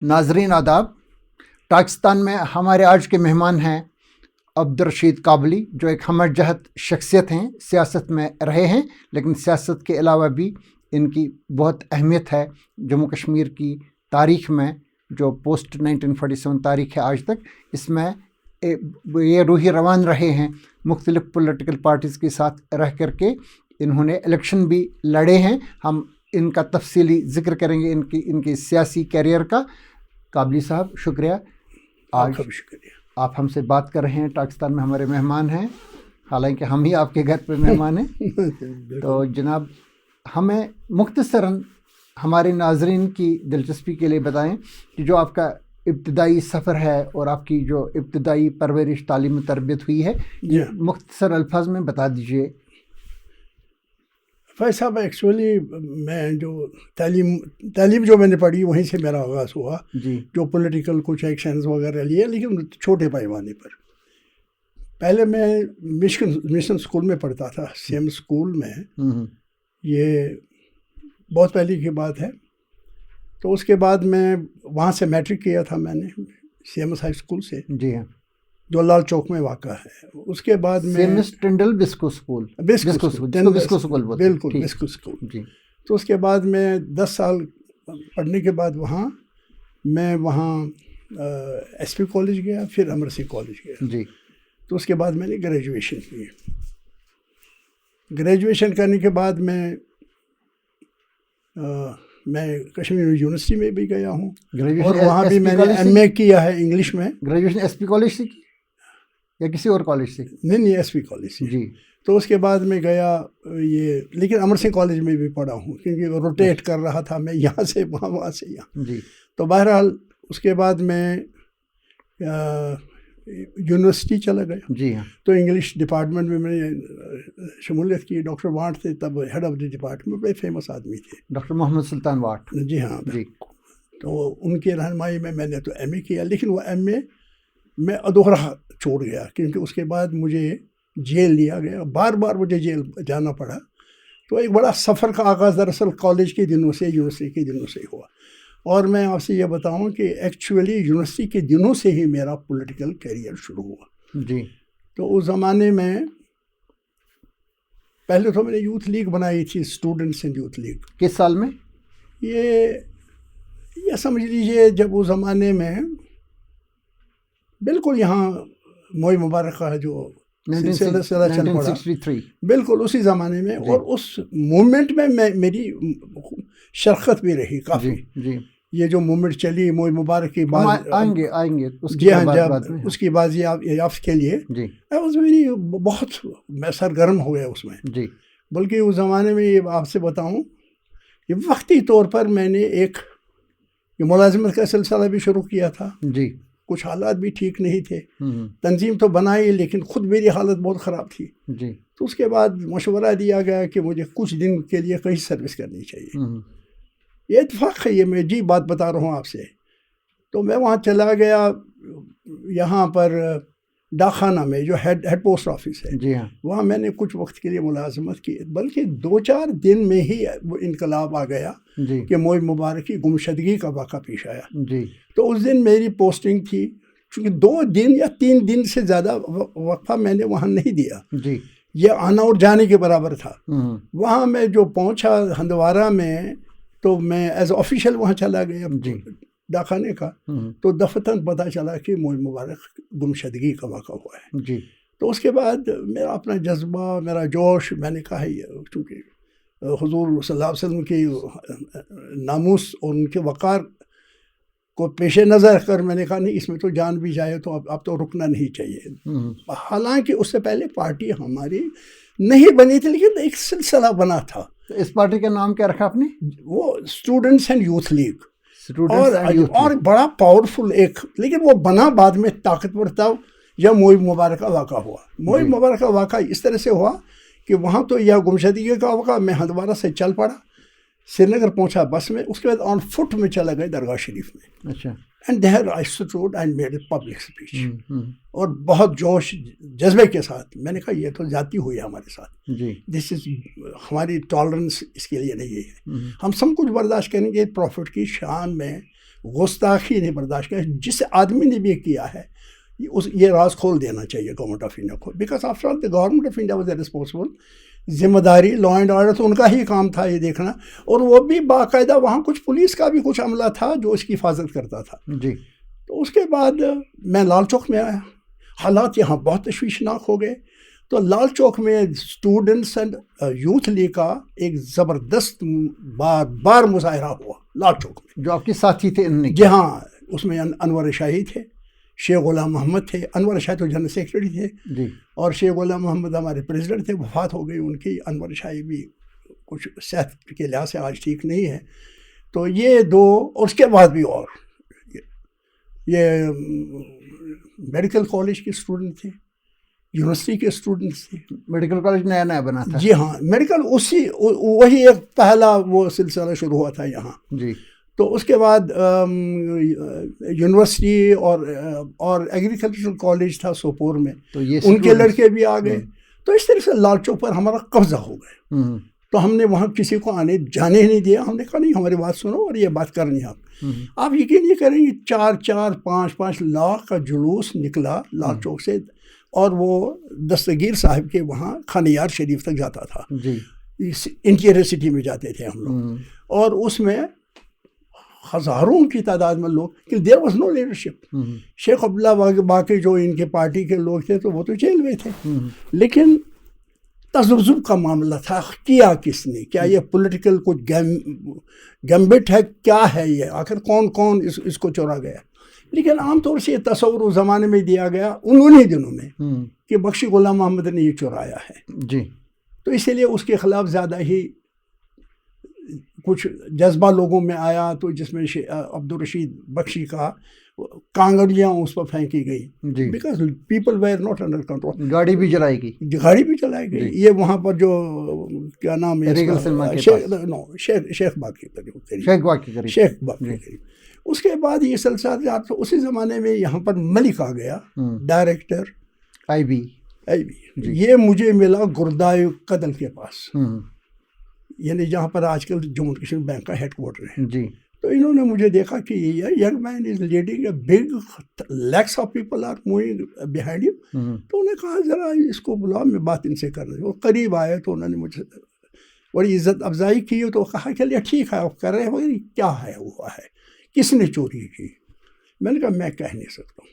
ناظرین آداب، پاکستان میں ہمارے آج کے مہمان ہیں عبدالرشید کابلی، جو ایک ہمہ جہت شخصیت ہیں، سیاست میں رہے ہیں، لیکن سیاست کے علاوہ بھی ان کی بہت اہمیت ہے جموں کشمیر کی تاریخ میں، جو پوسٹ 1947 تاریخ ہے آج تک، اس میں یہ روحی روان رہے ہیں مختلف پولیٹیکل پارٹیز کے ساتھ رہ کر کے. انہوں نے الیکشن بھی لڑے ہیں، ہم ان کا تفصیلی ذکر کریں گے ان کے سیاسی کیریئر کا. کابلی صاحب شکریہ، آج آپ ہم سے بات کر رہے ہیں. پاکستان میں ہمارے مہمان ہیں، حالانکہ ہم ہی آپ کے گھر پہ مہمان ہیں. تو جناب، ہمیں مختصراً ہمارے ناظرین کی دلچسپی کے لیے بتائیں کہ جو آپ کا ابتدائی سفر ہے اور آپ کی جو ابتدائی پرورش، تعلیم و تربیت ہوئی ہے، یہ مختصر الفاظ میں بتا دیجیے. فیض صاحب، ایکچولی میں جو تعلیم جو میں نے پڑھی وہیں سے میرا آغاز ہوا. جی. جو پولیٹیکل کچھ ایکشنز وغیرہ لیے، لیکن چھوٹے پیمانے پر. پہلے میں مشن اسکول میں پڑھتا تھا، سیم اسکول میں. یہ بہت پہلے کی بات ہے. تو اس کے بعد میں وہاں سے میٹرک کیا تھا میں نے، C M S high school سے. جی ہاں، جو لال چوک میں واقع ہے. اس کے بعد میں ٹنڈل بسکو اسکول، بالکل بسکو اسکول. جی. تو اس کے بعد میں 10 سال پڑھنے کے بعد وہاں ایس پی کالج گیا، پھر امر سنگھ کالج گیا. جی. تو اس کے بعد میں نے گریجویشن کی. گریجویشن کرنے کے بعد میں کشمیر یونیورسٹی میں بھی گیا ہوں، اور وہاں بھی میں نے ایم اے کیا ہے انگلش میں. گریجویشن ایس پی کالج سے کی یا کسی اور کالج سے؟ نہیں، ایس پی کالج سے. جی. تو اس کے بعد میں گیا لیکن امر سنگھ کالج میں بھی پڑھا ہوں، کیونکہ روٹیٹ کر رہا تھا میں، یہاں سے وہاں سے یہاں. جی. تو بہرحال اس کے بعد میں یونیورسٹی چلا گیا. جی ہاں. تو انگلش ڈپارٹمنٹ میں نے شمولیت کی. ڈاکٹر واٹ تھے تب ہیڈ آف دی ڈپارٹمنٹ، بڑے فیمس آدمی تھے، ڈاکٹر محمد سلطان واٹ. جی ہاں. جی. تو ان کی رہنمائی میں نے تو ایم اے کیا، لیکن وہ ایم اے میں ادھورا چھوڑ گیا، کیونکہ اس کے بعد مجھے جیل لیا گیا. بار مجھے جیل جانا پڑا. تو ایک بڑا سفر کا آغاز دراصل کالج کے دنوں سے، یونیورسٹی کے دنوں سے ہوا. اور میں آپ سے یہ بتاؤں کہ ایکچولی یونیورسٹی کے دنوں سے ہی میرا پولیٹیکل کیریئر شروع ہوا. جی. تو اس زمانے میں پہلے تو میں نے یوتھ لیگ بنائی تھی، اسٹوڈنٹس اینڈ یوتھ لیگ. کس سال میں؟ یہ سمجھ لیجیے جب اس زمانے میں بالکل یہاں موئی مبارک کا جو 1963 بالکل اسی زمانے میں. اور اس موومنٹ میں میری شرکت بھی رہی کافی. جی. یہ جو موومنٹ چلی موئی مبارک کی بات آئیں گے جی ہاں، جب اس کی بازی یافت کے لیے میری بہت میں سرگرم ہو گیا اس میں. جی. بلکہ اس زمانے میں یہ آپ سے بتاؤں، یہ وقتی طور پر میں نے ایک ملازمت کا سلسلہ بھی شروع کیا تھا. جی. کچھ حالات بھی ٹھیک نہیں تھے. تنظیم تو بنائی، لیکن خود میری حالت بہت خراب تھی. جی. تو اس کے بعد مشورہ دیا گیا کہ مجھے کچھ دن کے لیے کہیں سروس کرنی چاہیے. یہ اتفاق ہے، یہ میں جی بات بتا رہا ہوں آپ سے. تو میں وہاں چلا گیا، یہاں پر ڈاکخانہ میں جو ہیڈ پوسٹ آفس ہے. جی ہاں. وہاں میں نے کچھ وقت کے لیے ملازمت کی، بلکہ 2-4 دن میں ہی وہ انقلاب آ گیا. جی. کہ موئی مبارک کی گمشدگی کا واقعہ پیش آیا. جی. تو اس دن میری پوسٹنگ تھی، چونکہ 2 دن یا 3 دن سے زیادہ وقفہ میں نے وہاں نہیں دیا. جی. یہ آنا اور جانے کے برابر تھا. وہاں میں جو پہنچا ہندوارہ میں، تو میں ایز آفیشیل وہاں چلا گیا ڈاکخانے کا. تو دفتن پتہ چلا کہ موئی مبارک گمشدگی کا واقعہ ہوا ہے. جی. تو اس کے بعد میرا اپنا جذبہ، میرا جوش، میں نے کہا چونکہ حضور صلی اللہ علیہ وسلم کی ناموس اور ان کے وقار کو پیش نظر کر میں نے کہا نہیں، اس میں تو جان بھی جائے تو اب تو رکنا نہیں چاہیے. حالانکہ اس سے پہلے پارٹی ہماری نہیں بنی تھی، لیکن ایک سلسلہ بنا تھا. اس پارٹی کا نام کیا رکھا آپ نے؟ وہ اسٹوڈنٹس اینڈ یوتھ لیگ. اور بڑا پاورفل ایک، لیکن وہ بنا بعد میں طاقتور تھا. یا موئی مبارک کا واقعہ ہوا. موئی مبارک کا واقعہ اس طرح سے ہوا کہ وہاں تو یہ گمشدگی کا واقعہ، میں ہندوارہ سے چل پڑا، سری نگر پہنچا بس میں. اس کے بعد آن فٹ میں چلا گیا درگاہ شریف میں. اچھا. And there I stood and made a public speech, اور بہت جوش جذبے کے ساتھ میں نے کہا یہ تو زیادتی ہوئی ہے ہمارے ساتھ, دس از ہماری ٹالرنس اس کے لیے نہیں ہے, ہم سب کچھ برداشت کریں گے, پروفٹ کی شان میں گستاخی نہیں برداشت کریں, جس آدمی نے بھی کیا ہے یہ راز کھول دینا چاہیے گورنمنٹ آف انڈیا کو, because after all the government of India was a responsible, ذمہ داری لا اینڈ آرڈر تو ان کا ہی کام تھا یہ دیکھنا, اور وہ بھی باقاعدہ وہاں کچھ پولیس کا بھی کچھ عملہ تھا جو اس کی حفاظت کرتا تھا. تو اس کے بعد میں لال چوک میں آیا, حالات یہاں بہت تشویشناک ہو گئے. تو لال چوک میں اسٹوڈنٹس اینڈ یوتھ لیگ کا ایک زبردست بار مظاہرہ ہوا لال چوک میں, جو آپ کے ساتھی تھے ان نے. جی ہاں, اس میں انور شاہی تھے, شیخ غلام محمد تھے, انور شاہی تو جنرل سیکرٹری تھے جی, اور شیخ غلام محمد ہمارے پریزیڈنٹ تھے, وفات ہو گئی ان کی. انور شاہی بھی کچھ صحت کے لحاظ سے آج ٹھیک نہیں ہے. تو یہ دو, اور اس کے بعد بھی اور یہ میڈیکل کالج کے اسٹوڈنٹ تھے, یونیورسٹی کے اسٹوڈنٹس تھے. میڈیکل کالج نیا نیا بنا تھا. جی ہاں, میڈیکل وہی ایک پہلا وہ سلسلہ شروع ہوا تھا یہاں. جی, تو اس کے بعد یونیورسٹی اور ایگریکلچرل کالج تھا سوپور میں, تو یہ ان کے لڑکے بھی آ گئے. تو اس طرح سے لال چوک پر ہمارا قبضہ ہو گیا. تو ہم نے وہاں کسی کو جانے ہی نہیں دیا. ہم نے کہا نہیں, ہماری بات سنو اور یہ بات کرنی ہے آپ یقین نہیں کریں گے 4-5 لاکھ کا جلوس نکلا لال چوک سے, اور وہ دستگیر صاحب کے وہاں خانیار شریف تک جاتا تھا. انٹیریئر سٹی میں جاتے تھے ہم لوگ, اور اس میں ہزاروں کی تعداد میں لوگ, کہ دیر واز نو لیڈرشپ. شیخ عبداللہ باقی جو ان کے پارٹی کے لوگ تھے تو وہ تو جیل میں تھے, لیکن تذبذب کا معاملہ تھا. کیا کس نے, کیا یہ پولیٹیکل کچھ گیمبٹ ہے, کیا ہے یہ, آخر کون اس کو چورا گیا. لیکن عام طور سے یہ تصور اس زمانے میں دیا گیا انہی دنوں میں کہ بخشی غلام محمد نے یہ چورایا ہے. جی, تو اسی لیے اس کے خلاف زیادہ ہی کچھ جذبہ لوگوں میں آیا, تو جس میں عبدالرشید بخشی کا کانگڑیاں اس پر پھینکی گئی, because people where not under control. گاڑی بھی جلائی گئی. یہ وہاں پر جو کیا نام ہے, شیخ باغ کے قریب. اس کے بعد یہ سلسلہ اسی زمانے میں یہاں پر ملک آ گیا, ڈائریکٹر آئی بی. یہ مجھے ملا گردائے قدل کے پاس, یعنی جہاں پر آج کل جموں کشمیر بینک کا ہیڈ کوارٹر ہے. جی, تو انہوں نے مجھے دیکھا کہ یہ young man is leading a big, lakhs of people are moving behind ہم. تو انہوں نے کہا ذرا اس کو بلاؤ, میں بات ان سے کر رہی ہوں. وہ قریب آئے تو انہوں نے مجھے بڑی عزت افزائی کی, تو کہا کہ چلیے ٹھیک ہے آپ کر رہے ہیں, کیا ہے ہوا ہے, کس نے چوری کی. میں نے کہا میں کہہ نہیں سکتا ہوں.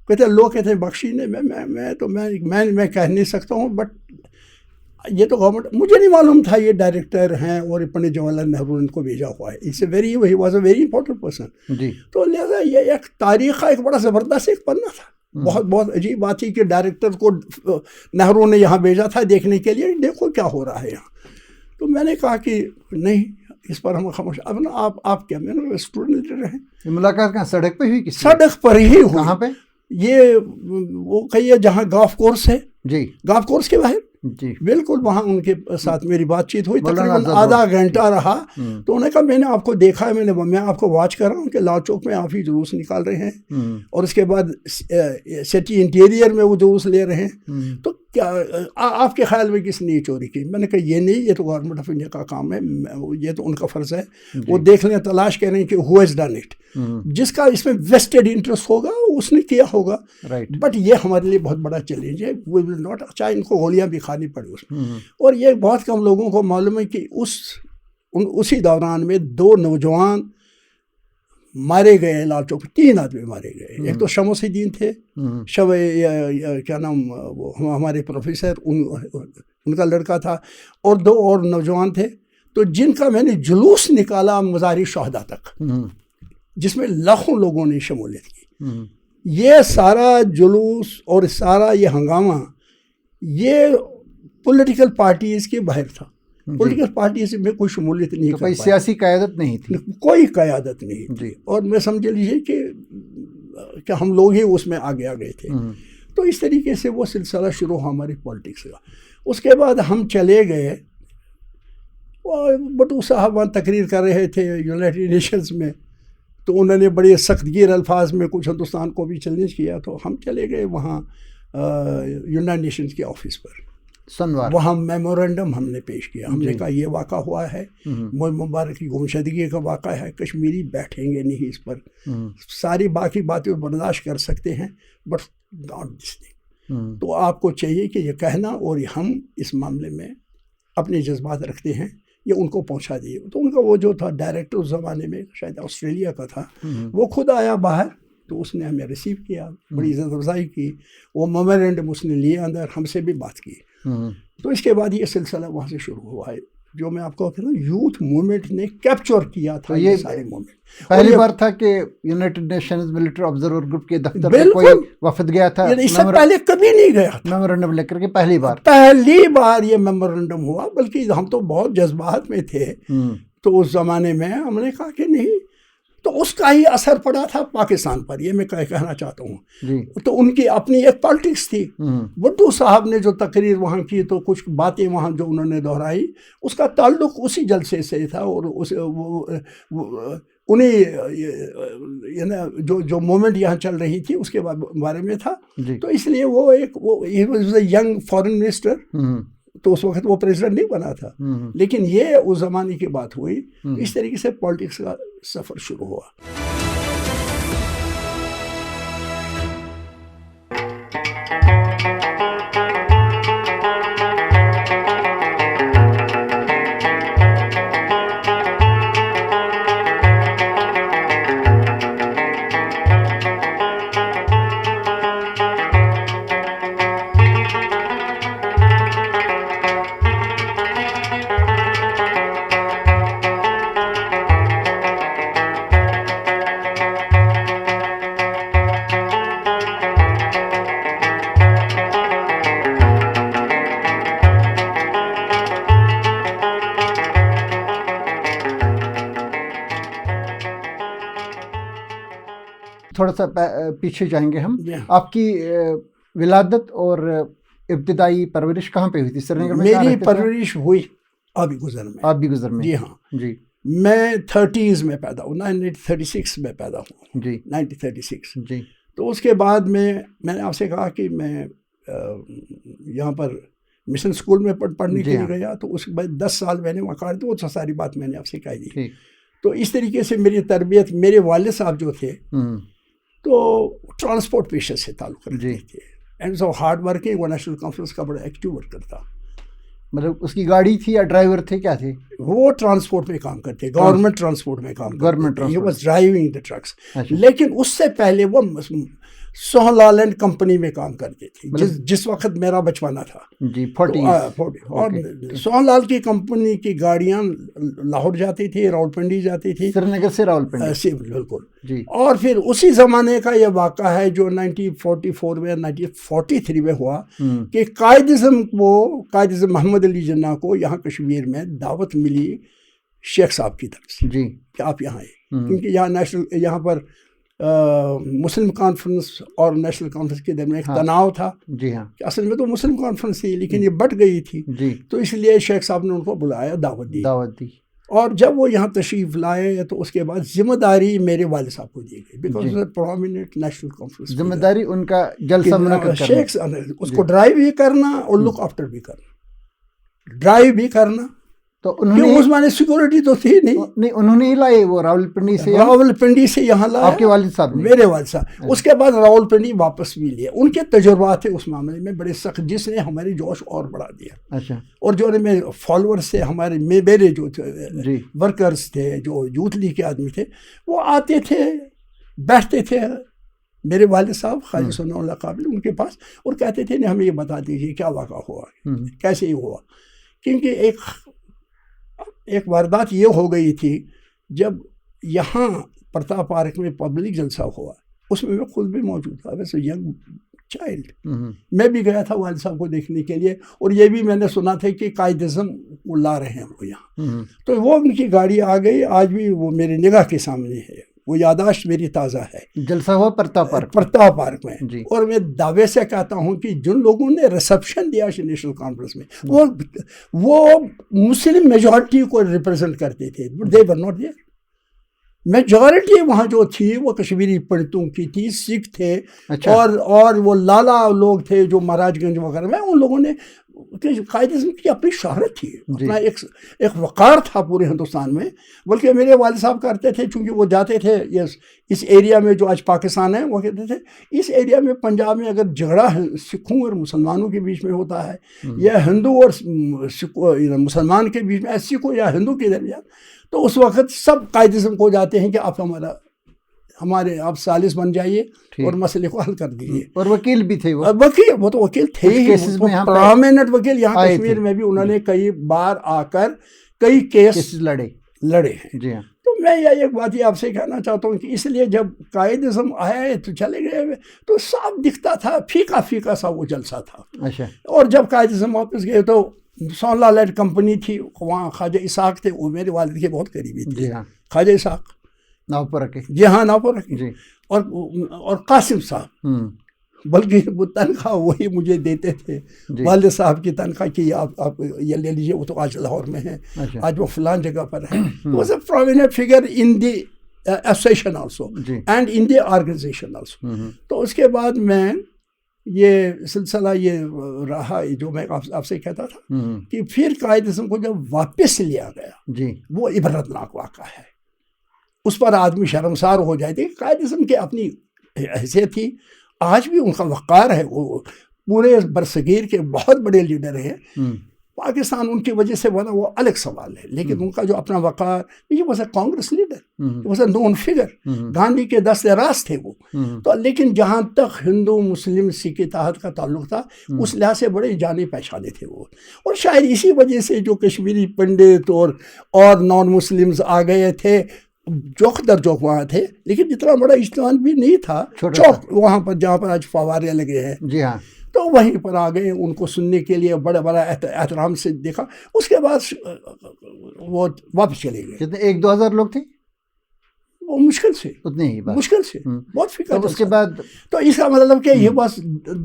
کہتے لوگ کہتے ہیں بخشی نے, میں کہہ نہیں سکتا ہوں, بٹ یہ تو گورنمنٹ, مجھے نہیں معلوم تھا یہ ڈائریکٹر ہیں اور پنڈت جواہر لال نہرو ان کو بھیجا ہوا ہے. ہی was a very important person. تو لہٰذا یہ ایک تاریخ کا ایک بڑا زبردست ایک پنہ تھا. بہت عجیب بات تھی کہ ڈائریکٹر کو نہرو نے یہاں بھیجا تھا دیکھنے کے لیے, دیکھو کیا ہو رہا ہے یہاں. تو میں نے کہا کہ نہیں, اس پر ہم خاموش. اب نا آپ کیا, میں نے اسٹوڈنٹ لیڈر ہیں. ملاقات کہاں, سڑک پہ ہوئی؟ سڑک پر ہی ہوئی. کہاں پہ؟ یہ وہ کہیے جہاں گولف کورس ہے. جی, گولف کورس کے باہر. جی بالکل, وہاں ان کے ساتھ میری بات چیت ہوئی, تقریباً آدھا گھنٹہ رہا. تو انہوں نے کہا میں نے آپ کو دیکھا ہے, میں آپ کو واچ کر رہا ہوں کہ لال چوک میں آپ ہی جلوس نکال رہے ہیں, اور اس کے بعد سٹی انٹیریئر میں وہ جلوس لے رہے ہیں. تو کیا آپ کے خیال میں کس نے یہ چوری کی؟ میں نے کہا یہ نہیں, یہ تو گورنمنٹ آف انڈیا کا کام ہے, یہ تو ان کا فرض ہے, وہ دیکھ لیں, تلاش کریں کہ ہو ہیز ڈن اٹ. جس کا اس میں ویسٹڈ انٹرسٹ ہوگا اس نے کیا ہوگا. بٹ یہ ہمارے لیے بہت بڑا چیلنج ہے. وی ول ناٹ, چاہے ان کو گولیاں بھی کھانی پڑی اس میں. اور یہ بہت کم لوگوں کو معلوم ہے کہ اسی دوران میں 2 نوجوان مارے گئے لال چوک. 3 آدمی مارے گئے. ایک تو شمس الدین تھے, کیا نام, وہ ہمارے پروفیسر, ان کا لڑکا تھا, اور 2 اور نوجوان تھے. تو جن کا میں نے جلوس نکالا مزار شہداء تک, جس میں لاکھوں لوگوں نے شمولیت کی. یہ سارا جلوس اور سارا یہ ہنگامہ یہ پولیٹیکل پارٹیز کے باہر تھا. پولیٹیکل پارٹیز میں کوئی شمولیت نہیں, کوئی سیاسی قیادت نہیں تھی, کوئی قیادت نہیں تھی. اور میں سمجھ لیجیے کہ ہم لوگ ہی اس میں آگے آ گئے تھے. تو اس طریقے سے وہ سلسلہ شروع ہوا ہماری پالیٹکس کا. اس کے بعد ہم چلے گئے, اور بٹو صاحب وہاں تقریر کر رہے تھے یونائٹڈ نیشنز میں. تو انہوں نے بڑے سخت گیر الفاظ میں کچھ ہندوستان کو بھی چیلنج کیا. تو ہم چلے گئے وہاں یونائٹڈ نیشنز کے آفس پر, وہاں میمورنڈم ہم نے پیش کیا. ہم نے کہا یہ واقعہ ہوا ہے, مبارک کی گمشدگی کا واقعہ ہے, کشمیری بیٹھیں گے نہیں اس پر, ساری باقی باتیں برداشت کر سکتے ہیں بٹ ناٹ دس تھنگ. تو آپ کو چاہیے کہ یہ کہنا, اور ہم اس معاملے میں اپنے جذبات رکھتے ہیں, یہ ان کو پہنچا دیے. تو ان کا وہ جو تھا ڈائریکٹر اس زمانے میں شاید آسٹریلیا کا تھا, وہ خود آیا باہر, تو اس نے ہمیں ریسیو کیا, بڑی عزت افزائی کی, وہ میمورنڈم اس نے لیے اندر, ہم سے بھی بات کی. تو اس کے بعد یہ سلسلہ وہاں سے شروع ہوا ہے, جو میں آپ کو کہتا ہوں یوتھ موومنٹ نے کیپچر کیا تھا یہ سارے موومنٹ. پہلی بار تھا کہ United nations military observer group کے دفتر میں کوئی وفد گیا تھا, اس سے پہلے کبھی نہیں گیا تھا. میمورنڈم لے کر کے پہلی بار یہ میمورنڈم ہوا, بلکہ ہم تو بہت جذبات میں تھے. تو اس زمانے میں ہم نے کہا کہ نہیں, تو اس کا ہی اثر پڑا تھا پاکستان پر, یہ میں کہنا چاہتا ہوں. تو ان کی اپنی ایک پالیٹکس تھی. بھٹو صاحب نے جو تقریر وہاں کی, تو کچھ باتیں وہاں جو انہوں نے دہرائی, اس کا تعلق اسی جلسے سے تھا, اور انہیں جو موومنٹ یہاں چل رہی تھی اس کے بارے میں تھا. تو اس لیے وہ ایک ینگ فارن منسٹر, تو اس وقت وہ پریزیڈنٹ نہیں بنا تھا, لیکن یہ اس زمانے کی بات ہوئی. اس طریقے سے پالیٹکس کا سفر شروع ہوا. تھوڑا سا پیچھے جائیں گے ہم. آپ کی ولادت اور ابتدائی پرورش کہاں پہ ہوئی تھی؟ سری نگر میں. میری پرورش ہوئی آبی گزر میں. آبی گزر میں. جی ہاں. جی. میں 30s میں پیدا ہوں, 1936 میں پیدا ہوں. جی. 1936. جی. تو اس کے بعد میں نے آپ سے کہا کہ میں یہاں پر مشن اسکول میں پڑھنے کے لیے گیا. تو اس کے بعد 10 سال میں نے وہاں کاٹے, تو وہ ساری بات میں نے آپ سے کہہ دی. تو اس طریقے سے میری تربیت, میرے والد صاحب جو تھے تو ٹرانسپورٹ پیشے سے تعلق رکھتے تھے, اینڈ سو ہارڈ ورکنگ. وہ نیشنل کانفرنس کا بڑا ایکٹیو ورکر تھا. مطلب اس کی گاڑی تھی یا ڈرائیور تھے, کیا تھے؟ وہ ٹرانسپورٹ میں کام کرتے, گورنمنٹ ٹرانسپورٹ میں کام کرتے. He was driving the trucks. لیکن اس سے پہلے وہ سوہن لال اینڈ کمپنی میں کام کرتے تھے, جس وقت میرا بچپنا تھا. جی. 40. اور سوہن لال کی کمپنی کی گاڑیاں لاہور جاتی تھی, راولپنڈی جاتی تھی, سری نگر سے راولپنڈی. بالکل. جی. اور پھر اسی زمانے کا یہ واقعہ ہے جو 1944 میں 1943 میں ہوا کہ قائد اعظم محمد علی جناح کو یہاں کشمیر میں دعوت ملی شیخ صاحب کی طرف سے. جی. کہ آپ یہاں آئے, کیونکہ یہاں پر مسلم کانفرنس اور نیشنل کانفرنس کے درمیان ایک تناؤ تھا. جی ہاں. اصل میں تو مسلم کانفرنس تھی, لیکن یہ بٹ گئی تھی. جی. تو اس لیے شیخ صاحب نے ان کو بلایا, دعوت دی. اور جب وہ یہاں تشریف لائے تو اس کے بعد ذمہ داری میرے والد صاحب کو دی گئی, بیکاز پرومیننٹ نیشنل کانفرنس. ذمہ داری ان کا جلسہ منعقد کرنا, شیخ اس کو ڈرائیو بھی کرنا اور لک آفٹر بھی کرنا. ڈرائیو بھی کرنا, تو انہوں نے اس میں سیکورٹی تو تھی نہیں, انہوں نے ہی لائے وہ راولپنڈی سے یہاں لایا. آپ کے والد صاحب نے؟ میرے والد صاحب. اس کے بعد راولپنڈی واپس بھی لیا. ان کے تجربات تھے اس معاملے میں بڑے سخت, جس نے ہماری جوش اور بڑھا دیا. اچھا. اور جو میں فالوورس تھے ہمارے, میرے جو ورکرز تھے, جو یوتھ لیگ کے آدمی تھے, وہ آتے تھے, بیٹھتے تھے میرے والد صاحب خواجہ ثناء اللہ قابل ان کے پاس, اور کہتے تھے ہمیں یہ بتا دیجیے کیا واقعہ ہوا, کیسے یہ ہوا. کیونکہ ایک واردات یہ ہو گئی تھی, جب یہاں پرتاپ پارک میں پبلک جلسہ ہوا, اس میں خود بھی موجود تھا, ویسے ینگ چائلڈ. میں بھی گیا تھا والد صاحب کو دیکھنے کے لیے, اور یہ بھی میں نے سنا تھا کہ قائد اعظم وہ لا رہے ہیں وہ یہاں. تو وہ ان کی گاڑی آ گئی, آج بھی وہ میرے نگاہ کے سامنے ہے, وہ یاداشت میری تازہ ہے. جلسہ ہوا پرتاپ پارک میں. اور میں دعوے سے کہتا ہوں کہ جن لوگوں نے ریسپشن دیا نیشنل کانفرنس میں, وہ مسلم میجورٹی کو ریپرزینٹ کرتے تھے. They were not there. Majority وہاں جو تھی وہ کشمیری پنڈتوں کی تھی، سکھ تھے، اور وہ لالا لوگ تھے جو مہاراج گنج وغیرہ میں، ان لوگوں نے قائد اعظم کی اپنی شہرت تھی، اپنا ایک وقار تھا پورے ہندوستان میں. بلکہ میرے والد صاحب کرتے تھے، چونکہ وہ جاتے تھے اس ایریا میں جو آج پاکستان ہے، وہ کہتے تھے اس ایریا میں پنجاب میں اگر جھگڑا سکھوں اور مسلمانوں کے بیچ میں ہوتا ہے، یا ہندو اور مسلمان کے بیچ میں، سکھوں یا ہندو کے درمیان، تو اس وقت سب قائد اعظم کو جاتے ہیں کہ آپ سالس بن جائیے اور مسئلے کو حل کر دیجیے. اور وکیل بھی تھے، وہ تو وکیل تھے ہی، پرامیننٹ وکیل. یہاں کشمیر میں بھی انہوں نے کئی بار آ کر کئی کیس لڑے ہیں. جی ہاں. تو میں ایک بات یہ آپ سے کہنا چاہتا ہوں کہ اس لیے جب قائد اعظم آئے تو چلے گئے تو صاف دکھتا تھا، پھیکا پھیکا سا وہ جلسہ تھا. اچھا. اور جب قائد اعظم واپس گئے تو سون لال اینڈ کمپنی تھی وہاں، خواجہ اسحاق تھے، وہ میرے والد کے بہت قریبی تھے. جی ہاں. خواجہ اسحاق ناوپورہ کے. جی ہاں، ناوپورہ کے. جی. اور قاسم صاحب، بلکہ وہ تنخواہ وہی مجھے دیتے تھے. والد صاحب کی تنخواہ کی آپ یہ لے لیجیے، وہ تو آج لاہور میں ہے، آج وہ فلان جگہ پر ہے. Was a prominent figure in the association also and in the organization also. تو اس کے بعد میں یہ سلسلہ یہ رہا جو میں آپ سے کہتا تھا کہ پھر قائد اعظم کو جب واپس لیا گیا، وہ عبرتناک واقعہ ہے. اس پر آدمی شرمسار ہو جائے تھے. قائد اعظم کی اپنی حیثیت تھی، آج بھی ان کا وقار ہے. وہ پورے برصغیر کے بہت بڑے لیڈر ہیں. پاکستان ان کی وجہ سے بنا وہ الگ سوال ہے، لیکن ان کا جو اپنا وقار، یہ وہ کانگریس لیڈر، وہ نون فگر، گاندھی کے دست راست تھے وہ. تو لیکن جہاں تک ہندو مسلم سکھ اتحاد کا تعلق تھا، اس لحاظ سے بڑے جانے پہچانے تھے وہ. اور شاید اسی وجہ سے جو کشمیری پنڈت اور نان مسلمز آ گئے تھے، چوک در چوک وہاں تھے، لیکن اتنا بڑا اجتماع بھی نہیں تھا. چوک وہاں پر جہاں پر آج فوارے لگے ہیں، جی ہاں، تو وہیں پر آ گئے ان کو سننے کے لیے، بڑا احترام سے دیکھا. اس کے بعد وہ واپس چلے گئے. کتنے 1-2 ہزار لوگ تھے وہ؟ مشکل سے اتنے ہی، مشکل سے بہت فکر. اس کے بعد تو اس کا مطلب کہ یہ was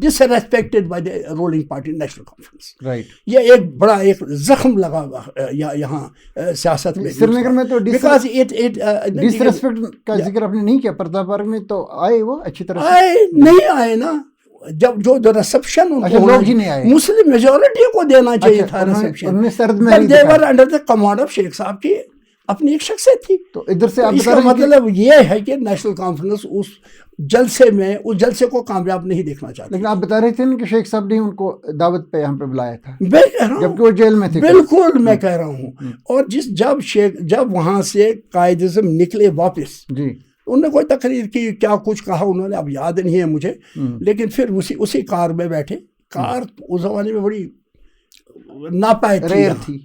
disrespected by the ruling party National Conference. Right. یہ ایک بڑا ایک زخم لگا یہاں سیاست میں. سری نگر میں تو ڈس ریسپیکٹ کا ذکر آپ نے نہیں کیا. پرتاپ پارک میں تو آئے، وہ اچھی طرح آئے نہیں آئے نا. جب جو ریسپشن مسلم میجورٹی کو دینا چاہیے تھا reception, there under the command of Sheikh Sahib کی اپنی ایک شخصیت تھی. تو ادھر سے اس کا مطلب یہ ہے کہ نیشنل کانفرنس اس جلسے کو کامیاب نہیں دیکھنا چاہتے. لیکن آپ بتا رہے تھے کہ شیخ صاحب نے ان کو دعوت پہ یہاں پہ بلایا تھا، جبکہ وہ جیل میں تھے. بالکل میں کہہ رہا ہوں. اور جب وہاں سے قائد اعظم نکلے واپس، جی، انہوں نے کوئی تقریر کی، کیا کچھ کہا انہوں نے، اب یاد نہیں ہے مجھے. لیکن پھر اسی کار میں بیٹھے. کار اس زمانے میں بڑی ناپائد ریئر تھی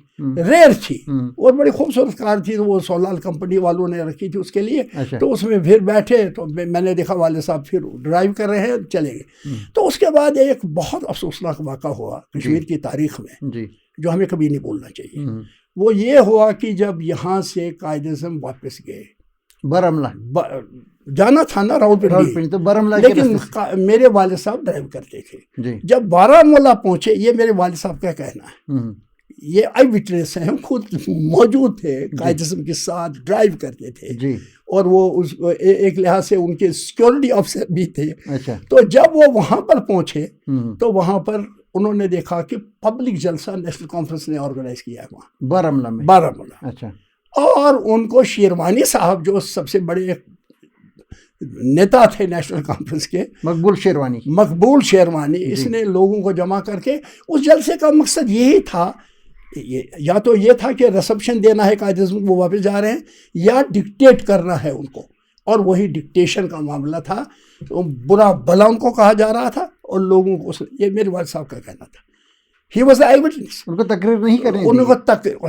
اور بڑی خوبصورت کار تھی. وہ سولال کمپنی والوں نے رکھی تھی اس کے لیے. تو اس میں پھر بیٹھے تو میں نے دیکھا والد صاحب پھر ڈرائیو کر رہے ہیں، چلے گئے. تو اس کے بعد ایک بہت افسوسناک واقعہ ہوا کشمیر کی تاریخ میں، جو ہمیں کبھی نہیں بھولنا چاہیے. وہ یہ ہوا کہ جب یہاں سے قائد اعظم واپس گئے، بارہمولہ جانا تھا نا، راولپنڈی، تو بارہمولہ، لیکن میرے والد صاحب ڈرائیو کرتے تھے. جب بارہمولہ پہنچے، یہ میرے والد صاحب کا کہنا ہے، یہ آئی وٹنس ہیں، خود موجود تھے، قائد اعظم کے ساتھ ڈرائیو کرتے تھے. اور وہ ایک لحاظ سے ان کے سیکورٹی آفیسر بھی تھے. تو جب وہ وہاں پر پہنچے تو وہاں پر انہوں نے دیکھا کہ پبلک جلسہ نیشنل کانفرنس نے آرگنائز کیا ہے وہاں بارہمولہ. اچھا. اور ان کو شیروانی صاحب جو سب سے بڑے نیتا تھے نیشنل کانفرنس کے، مقبول شیروانی، اس نے لوگوں کو جمع کر کے، اس جلسے کا مقصد یہی تھا، یا تو یہ تھا کہ ریسپشن دینا ہے قائد اعظم کو، واپس جا رہے ہیں، یا ڈکٹیٹ کرنا ہے ان کو. اور وہی ڈکٹیشن کا معاملہ تھا. برا بلا ان کو کہا جا رہا تھا اور لوگوں کو، یہ میرے والد صاحب کا کہنا تھا. He was the eyewitness. ان کو تقریر نہیں کرنی، ان کو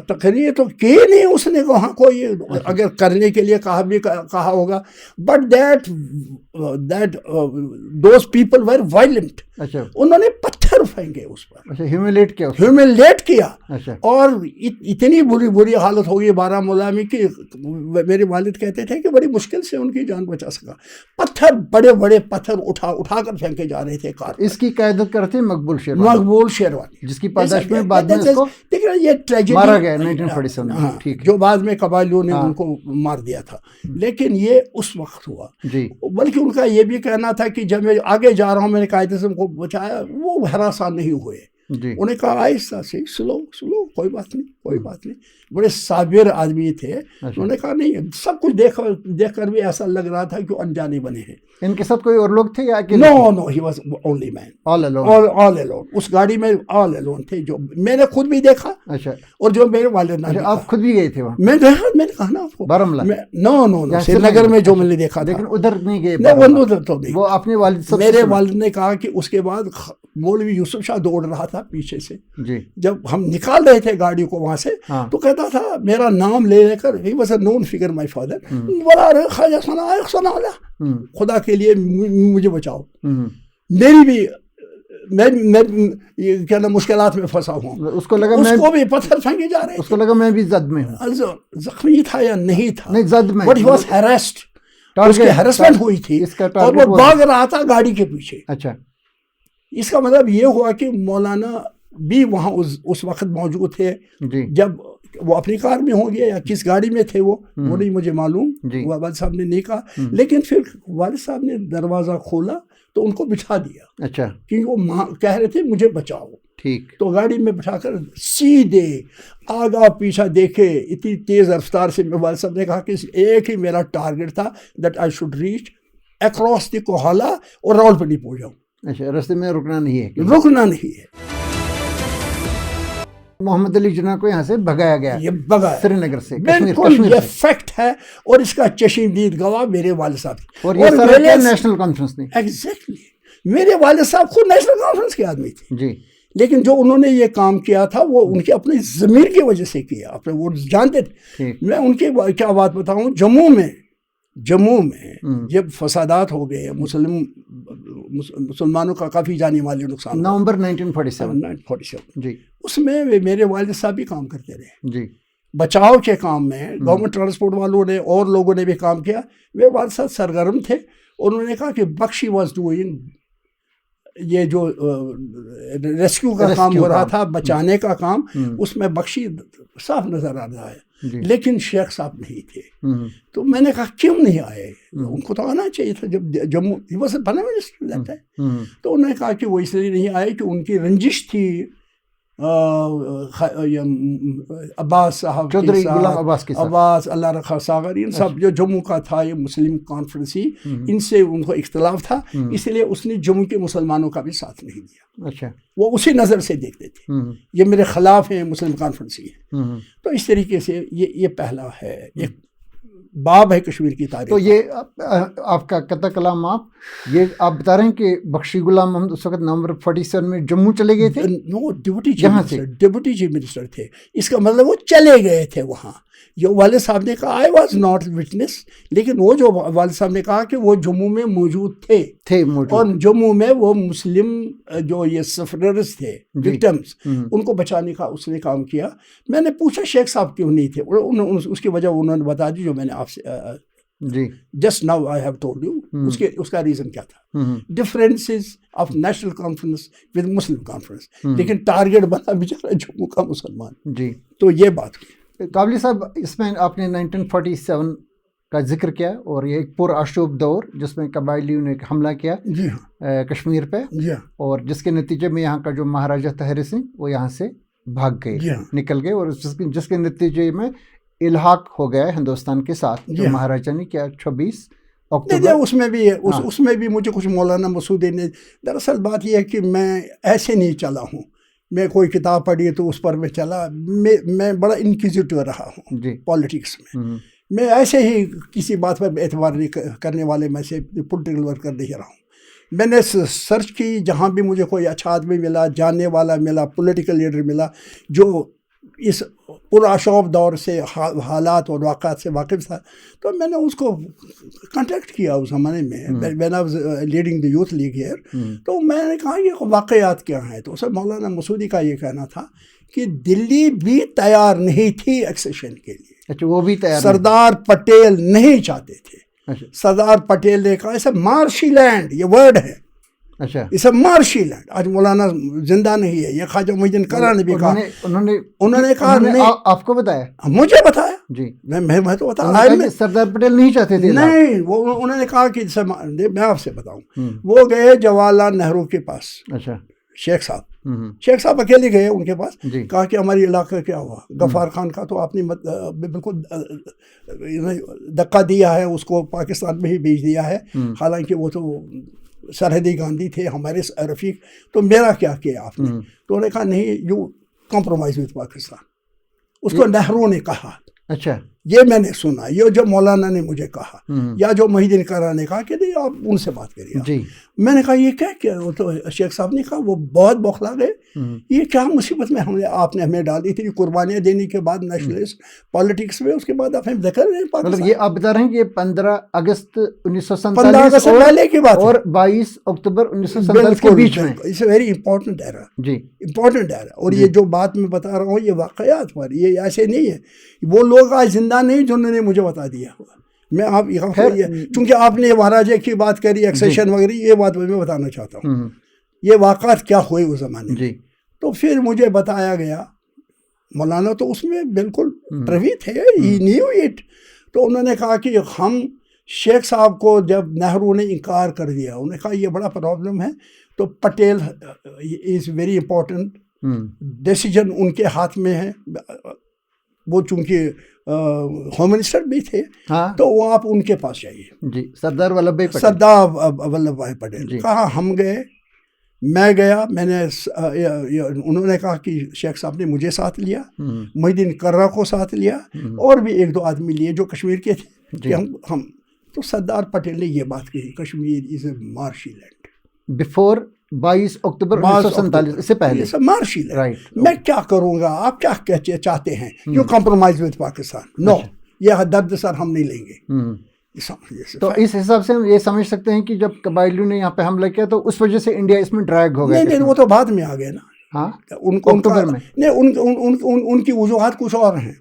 تقریر تو کی نہیں اس نے، وہاں کوئی اگر کرنے کے لیے کہا ہوگا. But that those people were violent. انہوں نے پتھر پتھر پھینکے اس پر. اچھا ہیوملیٹ کیا ہیوملیٹ کیا. اچھا اور اتنی بری حالت ہو گئی بارہمولہ میں کہ میرے والد کہتے تھے کہ بڑی مشکل سے ان کی جان بچا سکا. پتھر بڑے بڑے پتھر اٹھا کر پھینکے جا رہے تھے کار. اس کی قیادت کرتے مقبول شیروانی جس کی پیدائش میں بعد میں اس کو یہ ٹریجڈی مارا گیا 1947 میں. ٹھیک جو بعد میں قبائلیوں نے ان کو مار دیا تھا. لیکن یہ اس وقت ہوا. جی بلکہ ان کا یہ بھی کہنا تھا کہ جب میں آگے جا رہا ہوں میں نے قائد اعظم کو بچایا, وہ ہراساں نہیں ہوئے. جی انہوں نے کہا آہستہ سے سلو کوئی بات نہیں. بڑے صابر آدمی تھے. انہوں نے کہا نہیں, سب کچھ دیکھ کر بھی ایسا لگ رہا تھا کہ انجانے بنے ہیں. ان کے ساتھ کوئی اور لوگ تھے یا no he was only man, all alone. اس گاڑی میں آل الون تھے, جو میں نے خود بھی دیکھا. اچھا اور جو میرے والد نے, آپ خود بھی گئے تھے وہاں؟ میں نے کہا نا آپ کو بارہمولہ. نو سری نگر میں جو میں نے دیکھا, لیکن ادھر نہیں گئے. ادھر تو نہیں. وہ اپنے والد سے, میرے والد نے کہا کہ اس کے بعد مولوی یوسف شاہ دوڑ رہا تھا پیچھے سے. جی جب ہم نکال رہے تھے گاڑی کو وہاں سے, تو کہتا تھا میرا نام لے کر, he was a known figure my father, بڑا خواجہ ثنا اللہ, خدا کے لیے مجھے بچاؤ. میری بھی میں کیا نا مشکلات میں پھنسا ہوں. اس کو لگا اس کو بھی پتھر پھینکے جا رہے. اس کو لگا میں بھی زد میں ہوں. زخمی تھا یا نہیں تھا, نہیں زد میں, بٹ ہی واز ہیرسڈ. اس کی ہیرسمنٹ ہوئی تھی اور وہ بھاگ رہا تھا گاڑی کے پیچھے. اچھا اس کا مطلب یہ ہوا کہ مولانا بھی وہاں اس وقت موجود تھے. جب وہ اپنی کار میں ہوں گے یا کس گاڑی میں تھے وہ نہیں مجھے معلوم. والد صاحب نے نہیں کہا, لیکن پھر والد صاحب نے دروازہ کھولا تو ان کو بٹھا دیا. اچھا کیونکہ وہ کہہ رہے تھے مجھے بچاؤ. ٹھیک. تو گاڑی میں بٹھا کر سیدھے آگا پیچھا دیکھے اتنی تیز رفتار سے. والد صاحب نے کہا کہ ایک ہی میرا ٹارگیٹ تھا, that I should reach across the Kohala اور راولپنڈی پہنچ جاؤں. اچھا راستے میں رکنا نہیں ہے. رکنا نہیں ہے. محمد علی جناح کو یہاں سے بھگایا گیا, یہ بھگایا سری نگر سے. بالکل یہ فیکٹ ہے, اور اس کا چشمدید گواہ میرے والد صاحب. اور یہ سارا کیا نیشنل کانفرنس نہیں. ایگزیکٹلی. میرے والد صاحب خود نیشنل کانفرنس کے آدمی تھے. جی. لیکن جو انہوں نے یہ کام کیا تھا وہ ان کے اپنی ضمیر کی وجہ سے کیا, اپنے وہ جانتے تھے. میں ان کی کیا بات بتاؤں, جموں میں جب فسادات ہو گئے, مسلمانوں کا کافی جانی مالی نقصان, نومبر 1947. جی. اس میں میرے والد صاحب بھی کام کرتے رہے. جی. بچاؤ کے کام میں گورنمنٹ ٹرانسپورٹ والوں نے اور لوگوں نے بھی کام کیا. میرے والد صاحب سرگرم تھے. انہوں نے کہا کہ بخشی واز ڈوئنگ, یہ جو ریسکیو کا کام ہو رہا تھا, بچانے کا کام, اس میں بخشی صاف نظر آ رہا ہے. لیکن شیخ صاحب نہیں تھے. تو میں نے کہا کیوں نہیں آئے, ان کو تو آنا چاہیے تھا. جب جموں پرائم منسٹر رہتا ہے, تو انہوں نے کہا کہ وہ اس لیے نہیں آئے کہ ان کی رنجش تھی عباس صاحب چودھری غلام عباس کے ساتھ. عباس اللہ رکھا ساغر, ان سب جو جموں کا تھا, یہ مسلم کانفرنس ہی, ان سے ان کو اختلاف تھا. اس لیے اس نے جموں کے مسلمانوں کا بھی ساتھ نہیں دیا. اچھا. وہ اسی نظر سے دیکھتے تھے, یہ میرے خلاف ہیں, مسلم کانفرنس ہی ہے. تو اس طریقے سے یہ پہلا ہے, ایک باب ہے کشمیر کی تاریخ. تو یہ آپ کا قطع کلام, آپ بتا رہے ہیں کہ بخشی غلام محمد اس وقت نومبر 47 میں جموں چلے گئے تھے. نو, ڈپٹی چیف منسٹر تھے. اس کا مطلب وہ چلے گئے تھے وہاں. جو والد صاحب نے کہا آئی واز ناٹ وٹنس, لیکن وہ جو والد صاحب نے کہا کہ وہ جموں میں موجود تھے اور جموں میں وہ مسلم جو یہ سفررز تھے, وکٹمز, ان کو بچانے کا اس نے کام کیا. میں نے پوچھا شیخ صاحب کیوں نہیں تھے, اس کی وجہ انہوں نے بتا دی جو میں نے آپ سے just now I have told you. اس کا ریزن کیا تھا, differences of National Conference with Muslim Conference, لیکن ٹارگیٹ بنا بیچارہ جموں کا مسلمان. جی. تو یہ بات ہوئی. قابلی صاحب, اس میں آپ نے 1947 کا ذکر کیا, اور یہ ایک پرآشوب دور جس میں قبائلیوں نے ایک حملہ کیا کشمیر پہ, اور جس کے نتیجے میں یہاں کا جو مہاراجہ طاہر سنگھ وہ یہاں سے بھاگ گئے, نکل گئے, اور جس کے نتیجے میں الحاق ہو گیا ہندوستان کے ساتھ, جو مہاراجہ نے کیا 26 اکتوبر. اس میں بھی مجھے کچھ مولانا مسعودی نے, دراصل بات یہ ہے کہ میں ایسے نہیں چلا ہوں, میں کوئی کتاب پڑھی تو اس پر میں چلا. میں بڑا انکوزیٹو رہا ہوں پالیٹکس میں. میں ایسے ہی کسی بات پر اعتبار نہیں کرنے والے میں سے پولیٹیکل ورکر نہیں رہا ہوں. میں نے سرچ کی, جہاں بھی مجھے کوئی اچھا آدمی ملا, جاننے والا ملا, پولیٹیکل لیڈر ملا, جو اس پرآشوب دور سے حالات اور واقعات سے واقف تھا. تو میں نے اس کو کانٹیکٹ کیا اس زمانے میں when I was leading the youth league here. تو میں نے کہا یہ واقعات کیا ہیں. تو اسے مولانا مسعودی کا یہ کہنا تھا کہ دلی بھی تیار نہیں تھی ایکسیشن کے لیے. اچھا وہ بھی تیار. سردار پٹیل نہیں چاہتے تھے. سردار پٹیل نے کہا اسے مارشی لینڈ, یہ ورڈ ہے. اچھا اسے مارشی لینڈ. آج مولانا زندہ نہیں ہے. یہ خواجہ محی الدین کرا نے بھی کہا. انہوں نے کہا نہیں. آپ کو بتایا؟ مجھے بتایا جی. میں تو بتا سردار پٹیل نہیں چاہتے تھے. نہیں, وہ انہوں نے کہا کہ میں آپ سے بتاؤں, وہ گئے جواہر لال نہرو کے پاس. اچھا شیخ صاحب اکیلے گئے ان کے پاس. کہا کہ ہماری علاقہ کیا ہوا. غفار خان کا تو آپ نے بالکل دھکا دیا ہے, اس کو پاکستان میں ہی بھیج دیا ہے, حالانکہ وہ تو سرحدی گاندھی تھے ہمارے رفیق. تو میرا کیا کیا آپ نے؟ تو انہوں نے کہا نہیں, یو کمپرومائز وتھ پاکستان. اس کو نہرو نے کہا. اچھا یہ میں نے سنا, یہ جو مولانا نے مجھے کہا یا جو محی الدین کرا نے کہا کہ نہیں آپ ان سے بات کریے. جی میں نے کہا یہ کیا تو شیخ صاحب نے کہا وہ بہت بوکھلا گئے. یہ کیا مصیبت میں آپ نے ہمیں ڈال دی تھی قربانیاں دینے کے بعد نیشنلسٹ پالیٹکس میں, اس کے بعد آپ ہمیں ذکر رہے ہیں پاکستان. یہ آپ بتا رہے ہیں کہ یہ 15 اگست 1947 پہلے کی بات اور 22 اکتوبر 1947 کے بیچ میں. It's a very important era. جی امپورٹنٹ ایرا. اور یہ جو بات میں بتا رہا ہوں یہ واقعات پر, یہ ایسے نہیں ہے. وہ لوگ آج زندہ نہیں جنہوں نے مجھے بتا دیا. میں آپ چونکہ آپ نے مہاراجہ کی بات کری, ایکسیشن وغیرہ, یہ بات میں بتانا چاہتا ہوں یہ واقعات کیا ہوئے اس زمانے میں. تو پھر مجھے بتایا گیا, مولانا تو اس میں بالکل پروی تھے, ہی نیو اٹ. تو انہوں نے کہا کہ ہم شیخ صاحب کو جب نہرو نے انکار کر دیا, انہوں نے کہا یہ بڑا پرابلم ہے, تو Patel is very important decision in کے ہاتھ میں ہے. وہ چونکہ ہوم منسٹر بھی تھے, تو وہ آپ ان کے پاس جائیے. جی سردار ولبھ بھائی پٹیل. کہا ہم گئے, میں گیا, میں نے انہوں نے کہا کہ شیخ صاحب نے مجھے ساتھ لیا, محی الدین کرا کو ساتھ لیا, اور بھی 1-2 آدمی لیے جو کشمیر کے تھے کہ ہم تو سردار پٹیل نے یہ بات کہی کشمیر از اے مارشی لینڈ بیفور 22 اکتوبر 1947 سے پہلے. مارشی لینڈ. میں کیا کروں گا, آپ کیا چاہتے ہیں, یو کمپرومائز وتھ پاکستان. نو, یہ درد سر ہم نہیں لیں گے. تو اس حساب سے ہم یہ سمجھ سکتے ہیں کہ جب قبائلیوں نے یہاں پہ حملہ کیا تو اس وجہ سے انڈیا اس میں ڈریگ ہو گیا. نہیں وہ تو بعد میں آ گئے نا. ہاں اکتوبر میں. نہیں ان کی وجوہات کچھ اور ہیں,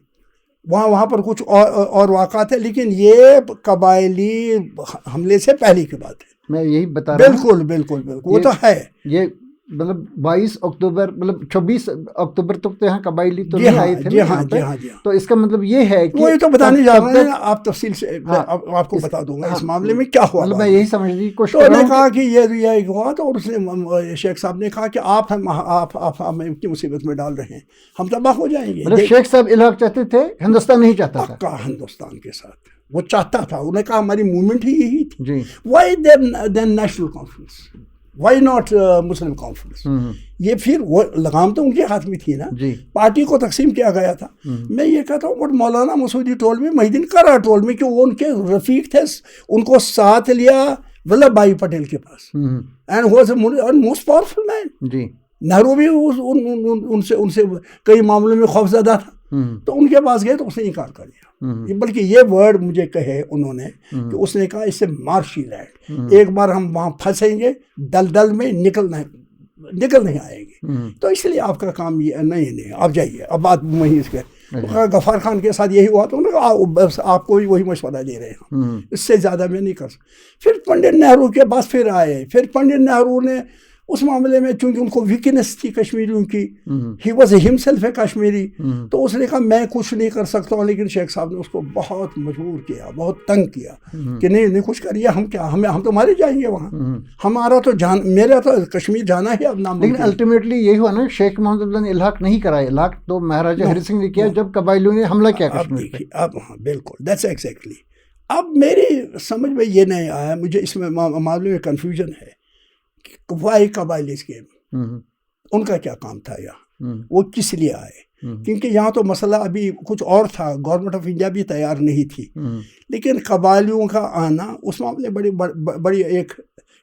وہاں پر کچھ اور واقعات ہیں, لیکن یہ قبائلی حملے سے پہلے کی بات ہے. میں یہی بتا رہا ہوں. بالکل وہ تو ہے. یہ مطلب 22 اکتوبر مطلب 26 اکتوبر تک تو یہاں قبائلی تو نہیں آئے تھے. جی ہاں. تو اس کا مطلب یہ ہے کہ وہی تو بتانے جا رہے ہیں, آپ تفصیل سے آپ کو بتا دوں گا اس معاملے میں کیا ہوا. میں یہی سمجھنے کی کوشش کر رہا ہوں. کہا کہ یہ ہوا, تو اس نے شیخ صاحب نے کہا کہ آپ ہمیں کی مصیبت میں ڈال رہے ہیں, ہم تباہ ہو جائیں گے. مطلب شیخ صاحب الحاق چاہتے تھے, ہندوستان نہیں چاہتا تھا. پکا ہندوستان کے ساتھ وہ چاہتا تھا. انہوں نے کہا ہماری موومنٹ ہی یہی تھی. Why then National Conference, why not Muslim Conference. یہ پھر وہ لگام تو ان کے ہاتھ میں تھی نا, پارٹی کو تقسیم کیا گیا تھا. میں یہ کہتا ہوں بٹ مولانا مسعودی ٹول میں, محی الدین کرا ٹول میں, کہ وہ ان کے رفیق تھے, ان کو ساتھ لیا ولبھ بھائی پٹیل کے پاس, and was a most powerful man. Nehru بھی ان سے کئی معاملوں میں خوفزدہ تھا, تو ان کے پاس گئے تو اس نے انکار کر دیا. بلکہ یہ ورڈ مجھے کہے انہوں نے کہ اس نے کہا اس سے مارشی لینڈ, ایک بار ہم وہاں پھنسیں گے دلدل میں, نکل نہیں آئیں گے. تو اس لیے آپ کا کام یہ نہیں آپ جائیے. اب بات وہیں اس کے غفار خان کے ساتھ یہی ہوا, تو انہوں نے کہا آپ کو وہی مشورہ دے رہے ہیں, اس سے زیادہ میں نہیں کر سکتا. پھر پنڈت نہرو کے پاس پھر آئے. پھر پنڈت نہرو نے اس معاملے میں, چونکہ ان کو ویکنس تھی کشمیریوں کی, ہی واز ہمسیلف اے کشمیری, تو اس نے کہا میں کچھ نہیں کر سکتا ہوں. لیکن شیخ صاحب نے اس کو بہت مجبور کیا, بہت تنگ کیا کہ نہیں کچھ کریے, ہم تو مارے جائیں گے وہاں, ہمارا تو میرا تو کشمیر جانا ہی اب نام. لیکن الٹیمیٹلی یہی ہوا نا, شیخ محمد عبداللہ نے الحاق نہیں کرایا. الحاق تو مہاراجہ ہری سنگھ نے کیا جب قبائلیوں نے حملہ کیا کشمیر پہ. اب ہاں بالکل, دیٹس ایگزیکٹلی. اب میری سمجھ میں یہ نہیں آیا, مجھے اس میں معاملے میں کنفیوژن ہے کہ وائی قبائلیز کے ان کا کیا کام تھا یہاں, وہ کس لیے آئے. کیونکہ یہاں تو مسئلہ ابھی کچھ اور تھا, گورنمنٹ آف انڈیا بھی تیار نہیں تھی, لیکن قبائلیوں کا آنا اس معاملے بڑی ایک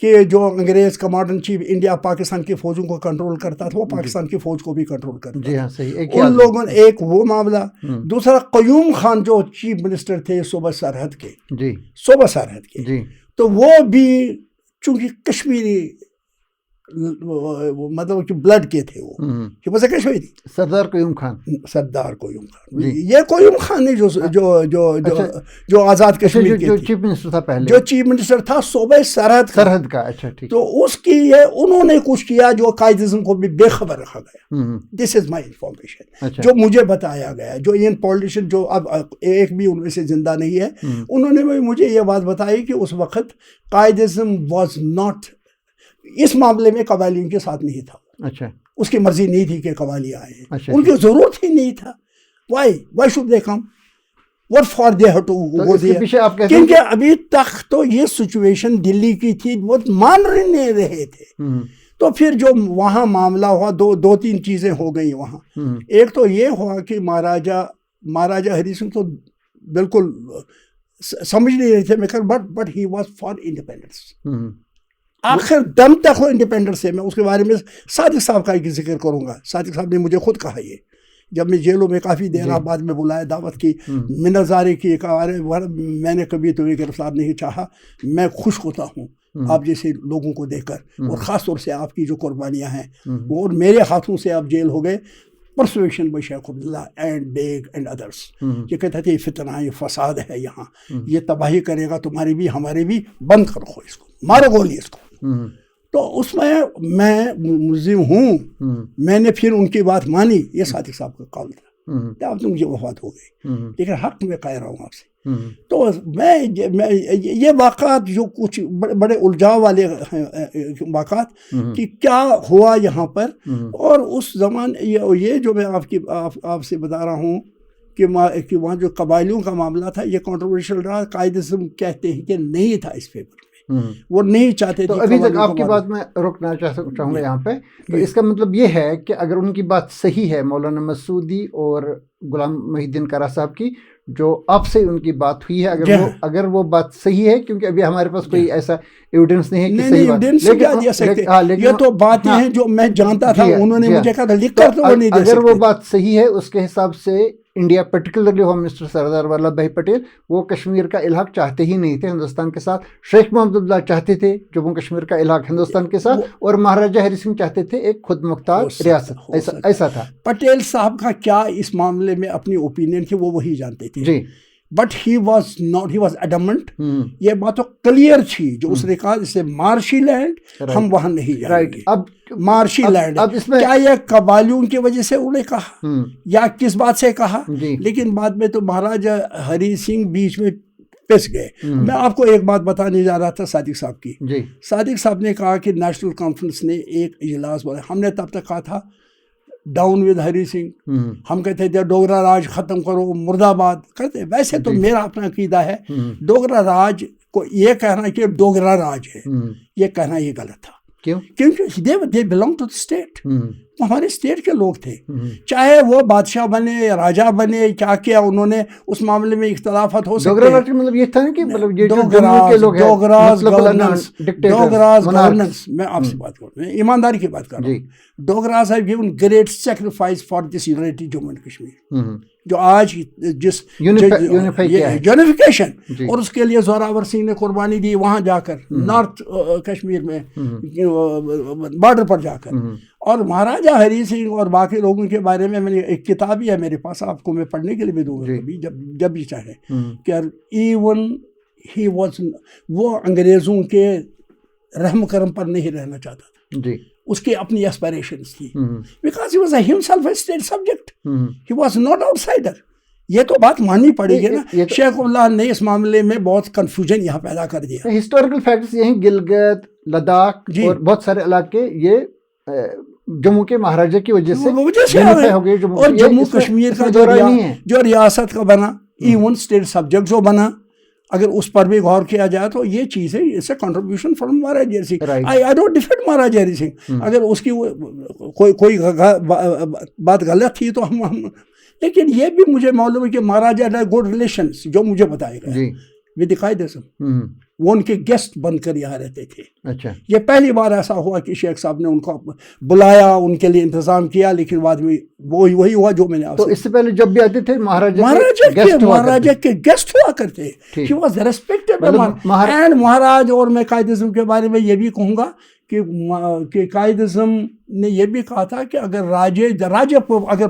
کہ جو انگریز commander in chief India Pakistan کی فوجوں کو کنٹرول کرتا تھا وہ پاکستان کی فوج کو بھی کنٹرول کرتا جی تھا. ہاں صحیح. ایک ان لوگوں نے ایک وہ معاملہ. دوسرا قیوم خان جو چیف منسٹر تھے صوبہ سرحد کے, جی صوبہ سرحد کے, جی تو وہ بھی چونکہ کشمیری مطلب کہ بلڈ کے تھے, وہ کہ بس کشمیری, سردار قیوم خان, سردار قیوم خان. یہ قیوم خان نہیں جو آزاد کشمیر کے جو چیف منسٹر تھا پہلے, جو چیف منسٹر تھا صوبہ سرحد کا. اچھا ٹھیک. تو اس کی یہ انہوں نے کچھ کیا جو قائد اعظم کو بھی بے خبر رکھا گیا. دس از مائی انفارمیشن جو مجھے بتایا گیا. جو ان پولیٹیشین جو اب ایک بھی ان میں سے زندہ نہیں ہے, انہوں نے مجھے یہ بات بتائی کہ اس وقت قائد اعظم واز ناٹ اس معاملے میں قبائلیوں کے ساتھ نہیں تھا. اچھا, اس کی مرضی نہیں تھی کہ قبائلی آئے, اچھا, ان کی ضرورت ہی نہیں تھا. Why should they come, what for they have to go there. کیونکہ ابھی تک تو یہ سچویشن دلی کی تھی, وہ مان نہیں رہے تھے. تو پھر جو وہاں معاملہ ہوا, دو تین چیزیں ہو گئی وہاں. ایک تو یہ ہوا کہ مہاراجا ہری سنگھ تو بالکل سمجھ نہیں رہے تھے but he was for independence. آخر دم تک وہ انڈیپینڈنس ہے. میں اس کے بارے میں صادق صاحب کا ایک ذکر کروں گا. صادق صاحب نے مجھے خود کہا, یہ جب میں جیلوں میں کافی دیر بعد میں بلایا, دعوت کی, منظارے کی, میں نے کبھی تمہیں گرفتار نہیں چاہا, میں خوش ہوتا ہوں آپ جیسے لوگوں کو دیکھ کر, اور خاص طور سے آپ کی جو قربانیاں ہیں, اور میرے ہاتھوں سے آپ جیل ہو گئے. Persuasion by Sheikh Abdullah and bag and others, یہ کہتے تھے فتنہ, یہ فساد ہے یہاں, یہ تباہی کرے گا تمہاری بھی ہمارے بھی, بند کرو اس کو, مارو گولی اس کو. تو اس میں ملزم ہوں. میں نے پھر ان کی بات مانی. یہ صادق صاحب کا قول تھا. اب تو مجھے وفات ہو گئی, لیکن حق میں قائل رہا ہوں آپ سے. تو میں یہ واقعات جو کچھ بڑے الجھاؤ والے واقعات کہ کیا ہوا یہاں پر, اور اس زمان یہ جو میں آپ سے بتا رہا ہوں کہ وہاں جو قبائلیوں کا معاملہ تھا, یہ کنٹروورشل رہا. قائد اعظم کہتے ہیں کہ نہیں تھا اس پیپر میں, وہ نہیں چاہتے تھے. تو ابھی تک آپ کی بات میں رکنا چاہوں گا یہاں پہ. تو اس کا مطلب یہ ہے کہ اگر ان کی بات صحیح ہے, مولانا مسعودی اور غلام محی الدین کرا صاحب کی, جو آپ سے ان کی بات ہوئی ہے, اگر وہ بات صحیح ہے, کیونکہ ابھی ہمارے پاس کوئی ایسا ایویڈنس نہیں ہے کہ صحیح بات, لیکن یہ تو باتیں ہیں جو میں جانتا تھا, انہوں نے مجھے کہا لکھ کر تو وہ نہیں دے سکتے. اگر وہ بات صحیح ہے, اس کے حساب سے India particularly home minister Sardar Vallabh بھائی پٹیل وہ کشمیر کا الحاق چاہتے ہی نہیں تھے ہندوستان کے ساتھ. شیخ محمد عبداللہ چاہتے تھے جموں کشمیر کا الحاق ہندوستان کے ساتھ, اور مہاراجا ہری سنگھ چاہتے تھے ایک خود مختار ریاست. ایسا تھا. پٹیل صاحب کا کیا اس معاملے میں اپنی اوپینین تھی, وہ وہی جانتے تھے. جی, بٹ ہی واز ایڈمنٹ. یہ بات تو کلیئر تھی جو اس نے کہا, اسے مارشی لینڈ ہم وہاں نہیں جائیں گے. اب مارشی لینڈ کیا یہ قبائلیوں کی وجہ سے انہوں نے کہا یا کس بات سے کہا, لیکن بعد میں تو مہاراجا ہری سنگھ بیچ میں پس گئے. میں آپ کو ایک بات بتانے جا رہا تھا صادق صاحب کی. صادق صاحب نے کہا کہ نیشنل کانفرنس نے ایک اجلاس بنایا. ہم نے تب تک کہا تھا ڈاؤن ود ہری سنگھ, ہم کہتے تھے ڈوگرا راج ختم کرو, مرد آباد کرتے. ویسے تو میرا اپنا عقیدہ ہے ڈوگرا راج کو یہ کہنا کہ ڈوگرا راج ہے, یہ کہنا یہ غلط تھا. کیونکہ they belong to the state. وہ ہمارے اسٹیٹ کے لوگ تھے, چاہے وہ بادشاہ بنے راجا بنے, کیا کیا انہوں نے اس معاملے میں اختلافات ہو سکتے ہیں. مطلب یہ تھا کہ ڈوگراز گورننس, میں آپ سے بات کروں, ایمانداری کی بات کر رہا ہوں. ڈوگراز have given great sacrifice for this unity Jammu and Kashmir, جو آج جس یونیفیکیشن, اور اس کے لیے زوراور سنگھ نے قربانی دی وہاں جا کر نارتھ کشمیر میں بارڈر پر جا کر. اور مہاراجا ہری سنگھ اور باقی لوگوں کے بارے میں نے ایک کتاب ہی ہے میرے پاس, آپ کو میں پڑھنے کے لیے بھی دوں گا کبھی جب بھی چاہے, کہ ایون ہی واز, وہ انگریزوں کے رحم کرم پر نہیں رہنا چاہتا تھا. اس کی اپنی ایسپائریشنز تھی, because he was himself a state subject, he was not out cider. یہ تو بات ماننی پڑے گی نا. شیخ اللہ نے اس معاملے میں بہت کنفیوژن یہاں پیدا کر دیا. ہسٹوریکل فیکٹس یہ ہیں, گلگت, لداخ اور بہت سارے علاقے یہ جموں کے مہاراجا کی وجہ سے ہو گئے. اور جموں کشمیر کا جو ریاست کا بنا, ایون اسٹیٹ سبجیکٹ جو بنا, اگر اس پر بھی غور کیا جائے تو یہ چیز ہے, اس سے contribution from Maharaja Hari Singh. I don't defend Maharaja Hari Singh, اگر اس کی کوئی بات غلط تھی تو ہم, لیکن یہ بھی مجھے معلوم ہے کہ مہاراجا نے گڈ ریلیشنس جو مجھے بتائے گئے ود قائد اعظم. وہ ان کے گیسٹ بن کر یہاں رہتے تھے. اچھا. یہ پہلی بار ایسا ہوا کہ شیخ صاحب نے ان کو بلایا, ان کے لیے انتظام کیا, لیکن بعد میں وہی ہوا جو میں نے. تو اس سے پہلے جب بھی آتے تھے مہاراجہ کے گیسٹ ہوا کرتے. He was respected and مہاراج. اور میں قائد اعظم کے بارے میں یہ بھی کہوں گا کہ قائد اعظم نے یہ بھی کہا تھا کہ اگر راجے اگر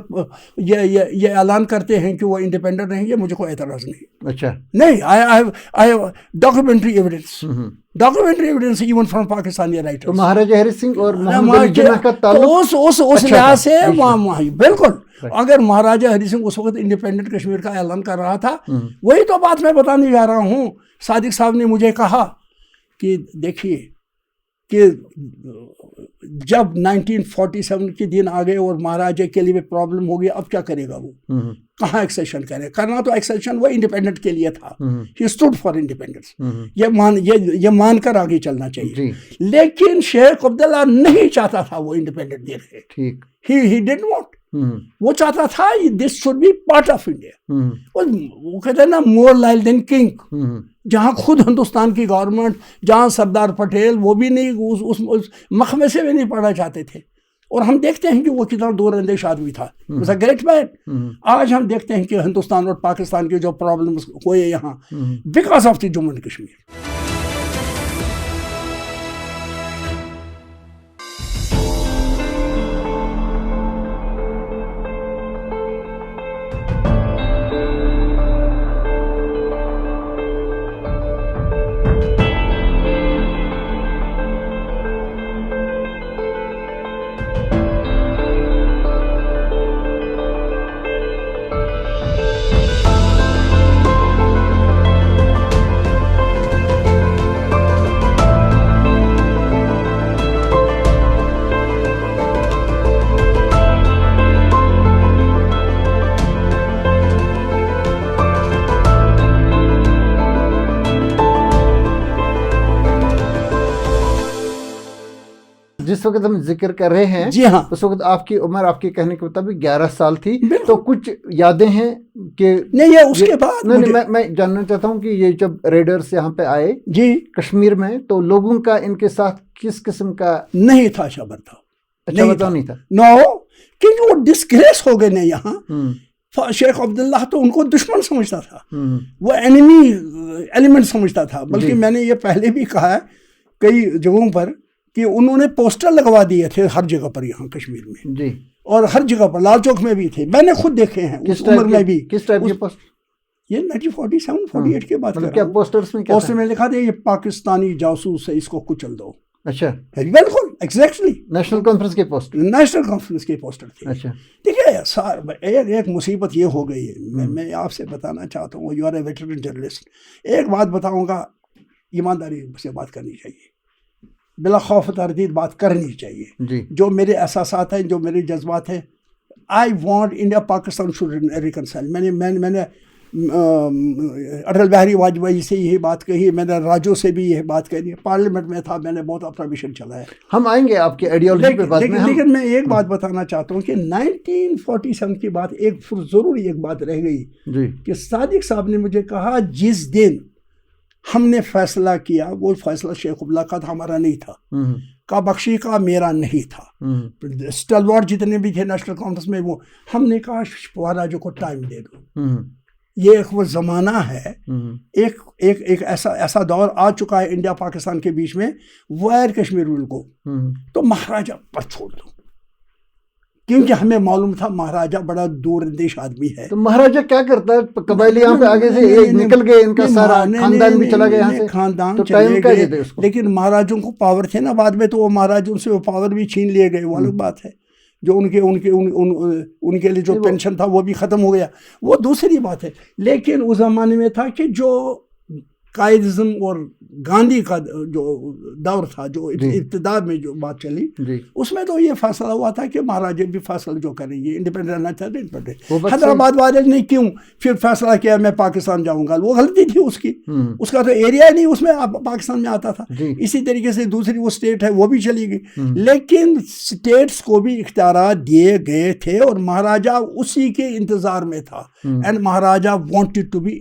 یہ اعلان کرتے ہیں کہ وہ انڈیپینڈنٹ رہیں گے, مجھے کوئی اعتراض نہیں. اچھا. نہیں, I have documentary evidence even from Pakistani writers. تو مہاراجہ ہری سنگھ اور محمد علی جناح کا تعلق اس لحاظ سے وہاں بالکل. اگر مہاراجہ ہری سنگھ اس وقت انڈیپینڈنٹ کشمیر کا اعلان کر رہا تھا, وہی تو بات میں بتانے جا رہا ہوں. صادق صاحب نے مجھے کہا کہ دیکھیے کہ جب 1947 کے دن آ گئے اور مہاراجہ کے لیے پرابلم ہو گیا, اب کیا کرے گا وہ, کہاں ایکسیشن کرے. کرنا تو ایکسیشن وہ انڈیپینڈنٹ کے لیے تھا. ہی اسٹوڈ فار انڈیپینڈنس. یہ مان کر آگے چلنا چاہیے. لیکن شیخ عبداللہ نہیں چاہتا تھا وہ انڈیپینڈنٹ دے رہے. He didn't want. وہ چاہتا تھا this should be part of India. وہ کہتے ہیں نا more loyal than king. جہاں خود ہندوستان کی گورنمنٹ, جہاں سردار پٹیل وہ بھی نہیں اس مخمے سے بھی نہیں پڑھنا چاہتے تھے. اور ہم دیکھتے ہیں کہ وہ کتنا دور اندیش آدمی تھا. Great man. آج ہم دیکھتے ہیں کہ ہندوستان اور پاکستان کے جو پرابلمس ہوئے یہاں because of the Jammu and Kashmir. جس وقت ہم ذکر کر رہے ہیں, جی ہاں, اس وقت آپ کی عمر آپ کے کہنے کے مطابق 11 سال تھی. تو کچھ یادیں ہیں کہ نہیں, یہ اس کے بعد میں جاننا چاہتا ہوں کہ یہ جب ریڈرز یہاں پہ آئے جی کشمیر میں, تو لوگوں کا ان کے ساتھ کس قسم کا نہیں تھا شبر تھا. اچھا نہیں تھا. نو, کیونکہ وہ ڈسگریس ہو گئے نا یہاں. شیخ عبداللہ تو ان کو دشمن سمجھتا تھا, وہ اینیمی ایلیمنٹ سمجھتا تھا. بلکہ میں نے یہ پہلے بھی کہا ہے کئی جگہوں پر کہ انہوں نے پوسٹر لگوا دیے تھے ہر جگہ پر یہاں کشمیر میں جی, اور ہر جگہ پر, لال چوک میں بھی تھے, میں نے خود دیکھے ہیں اس عمر میں بھی. کس ٹائپ کے پوسٹر؟ یہ 1947-48 کے بعد کیا پوسٹرز میں پوسٹر میں لکھا تھا یہ پاکستانی جاسوس ہے, اس کو کچل دو. اچھا, بالکل ایگزیکٹلی نیشنل کانفرنس کے پوسٹر, نیشنل کانفرنس کے پوسٹر تھے. اچھا, دیکھیے ایک مصیبت یہ ہو گئی ہے. میں آپ سے بتانا چاہتا ہوں, you are a veteran journalist, ایک بات بتاؤں گا, ایمانداری سے بات کرنی چاہیے, بلا خوف تردید بات کرنی چاہیے. جی, جو میرے احساسات ہیں, جو میرے جذبات ہیں, I want India Pakistan should reconcile. میں نے اٹل بہاری واجپئی سے یہی بات کہی, میں نے راجو سے بھی یہ بات کہی, پارلیمنٹ میں تھا, میں نے بہت اپنا مشن چلایا. ہم آئیں گے آپ کے آئیڈیالوجی پہ بعد میں. لیکن میں ایک بات بتانا چاہتا ہوں کہ 1947 کی بات ایک ضروری ایک بات رہ گئی جی, کہ صادق صاحب نے مجھے کہا جس دن ہم نے فیصلہ کیا, وہ فیصلہ شیخ عبداللہ کا تھا, ہمارا نہیں تھا, کا بخشی کا میرا نہیں تھا. اسٹلوارڈ جتنے بھی تھے نیشنل کانفرنس میں, وہ ہم نے کہا مہاراجوں کو ٹائم دے دو. یہ ایک وہ زمانہ ہے, ایک ایسا دور آ چکا ہے انڈیا پاکستان کے بیچ میں, وائر کشمیر رول کو, تو مہاراجہ پر چھوڑ دو. کیونکہ ہمیں معلوم تھا مہاراجہ بڑا دور اندیش آدمی ہے. تو مہاراجہ کیا کرتا ہے؟ قبائلی یہاں پہ آگے سے نکل گئے, ان کا سارا خاندان بھی چلا گیا یہاں سے, خاندان چلے گئے, لیکن مہاراجوں کو پاور تھے نا بعد میں, تو وہ مہاراجوں سے وہ پاور بھی چھین لیے گئے. وہ الگ بات ہے, جو ان کے لیے جو پینشن تھا وہ بھی ختم ہو گیا, وہ دوسری بات ہے. لیکن اس زمانے میں تھا کہ جو قائد اعظم اور گاندھی کا جو دور تھا, جو ابتدا میں جو بات چلی, اس میں تو یہ فیصلہ ہوا تھا کہ مہاراجہ بھی فیصلہ جو کریں گے, انڈیپینڈنٹ رہنا چاہتے انڈیپینڈنٹ. حیدرآباد والے نے کیوں پھر فیصلہ کیا میں پاکستان جاؤں گا, وہ غلطی تھی اس کی, اس کا تو ایریا نہیں اس میں پاکستان میں آتا تھا. اسی طریقے سے دوسری وہ اسٹیٹ ہے وہ بھی چلی گئی, لیکن اسٹیٹس کو بھی اختیارات دیے گئے تھے اور مہاراجہ اسی کے انتظار میں تھا. And Maharaja wanted to be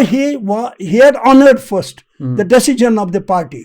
he had honored first the decision of the party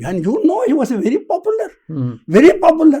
and you know he was very popular, very popular।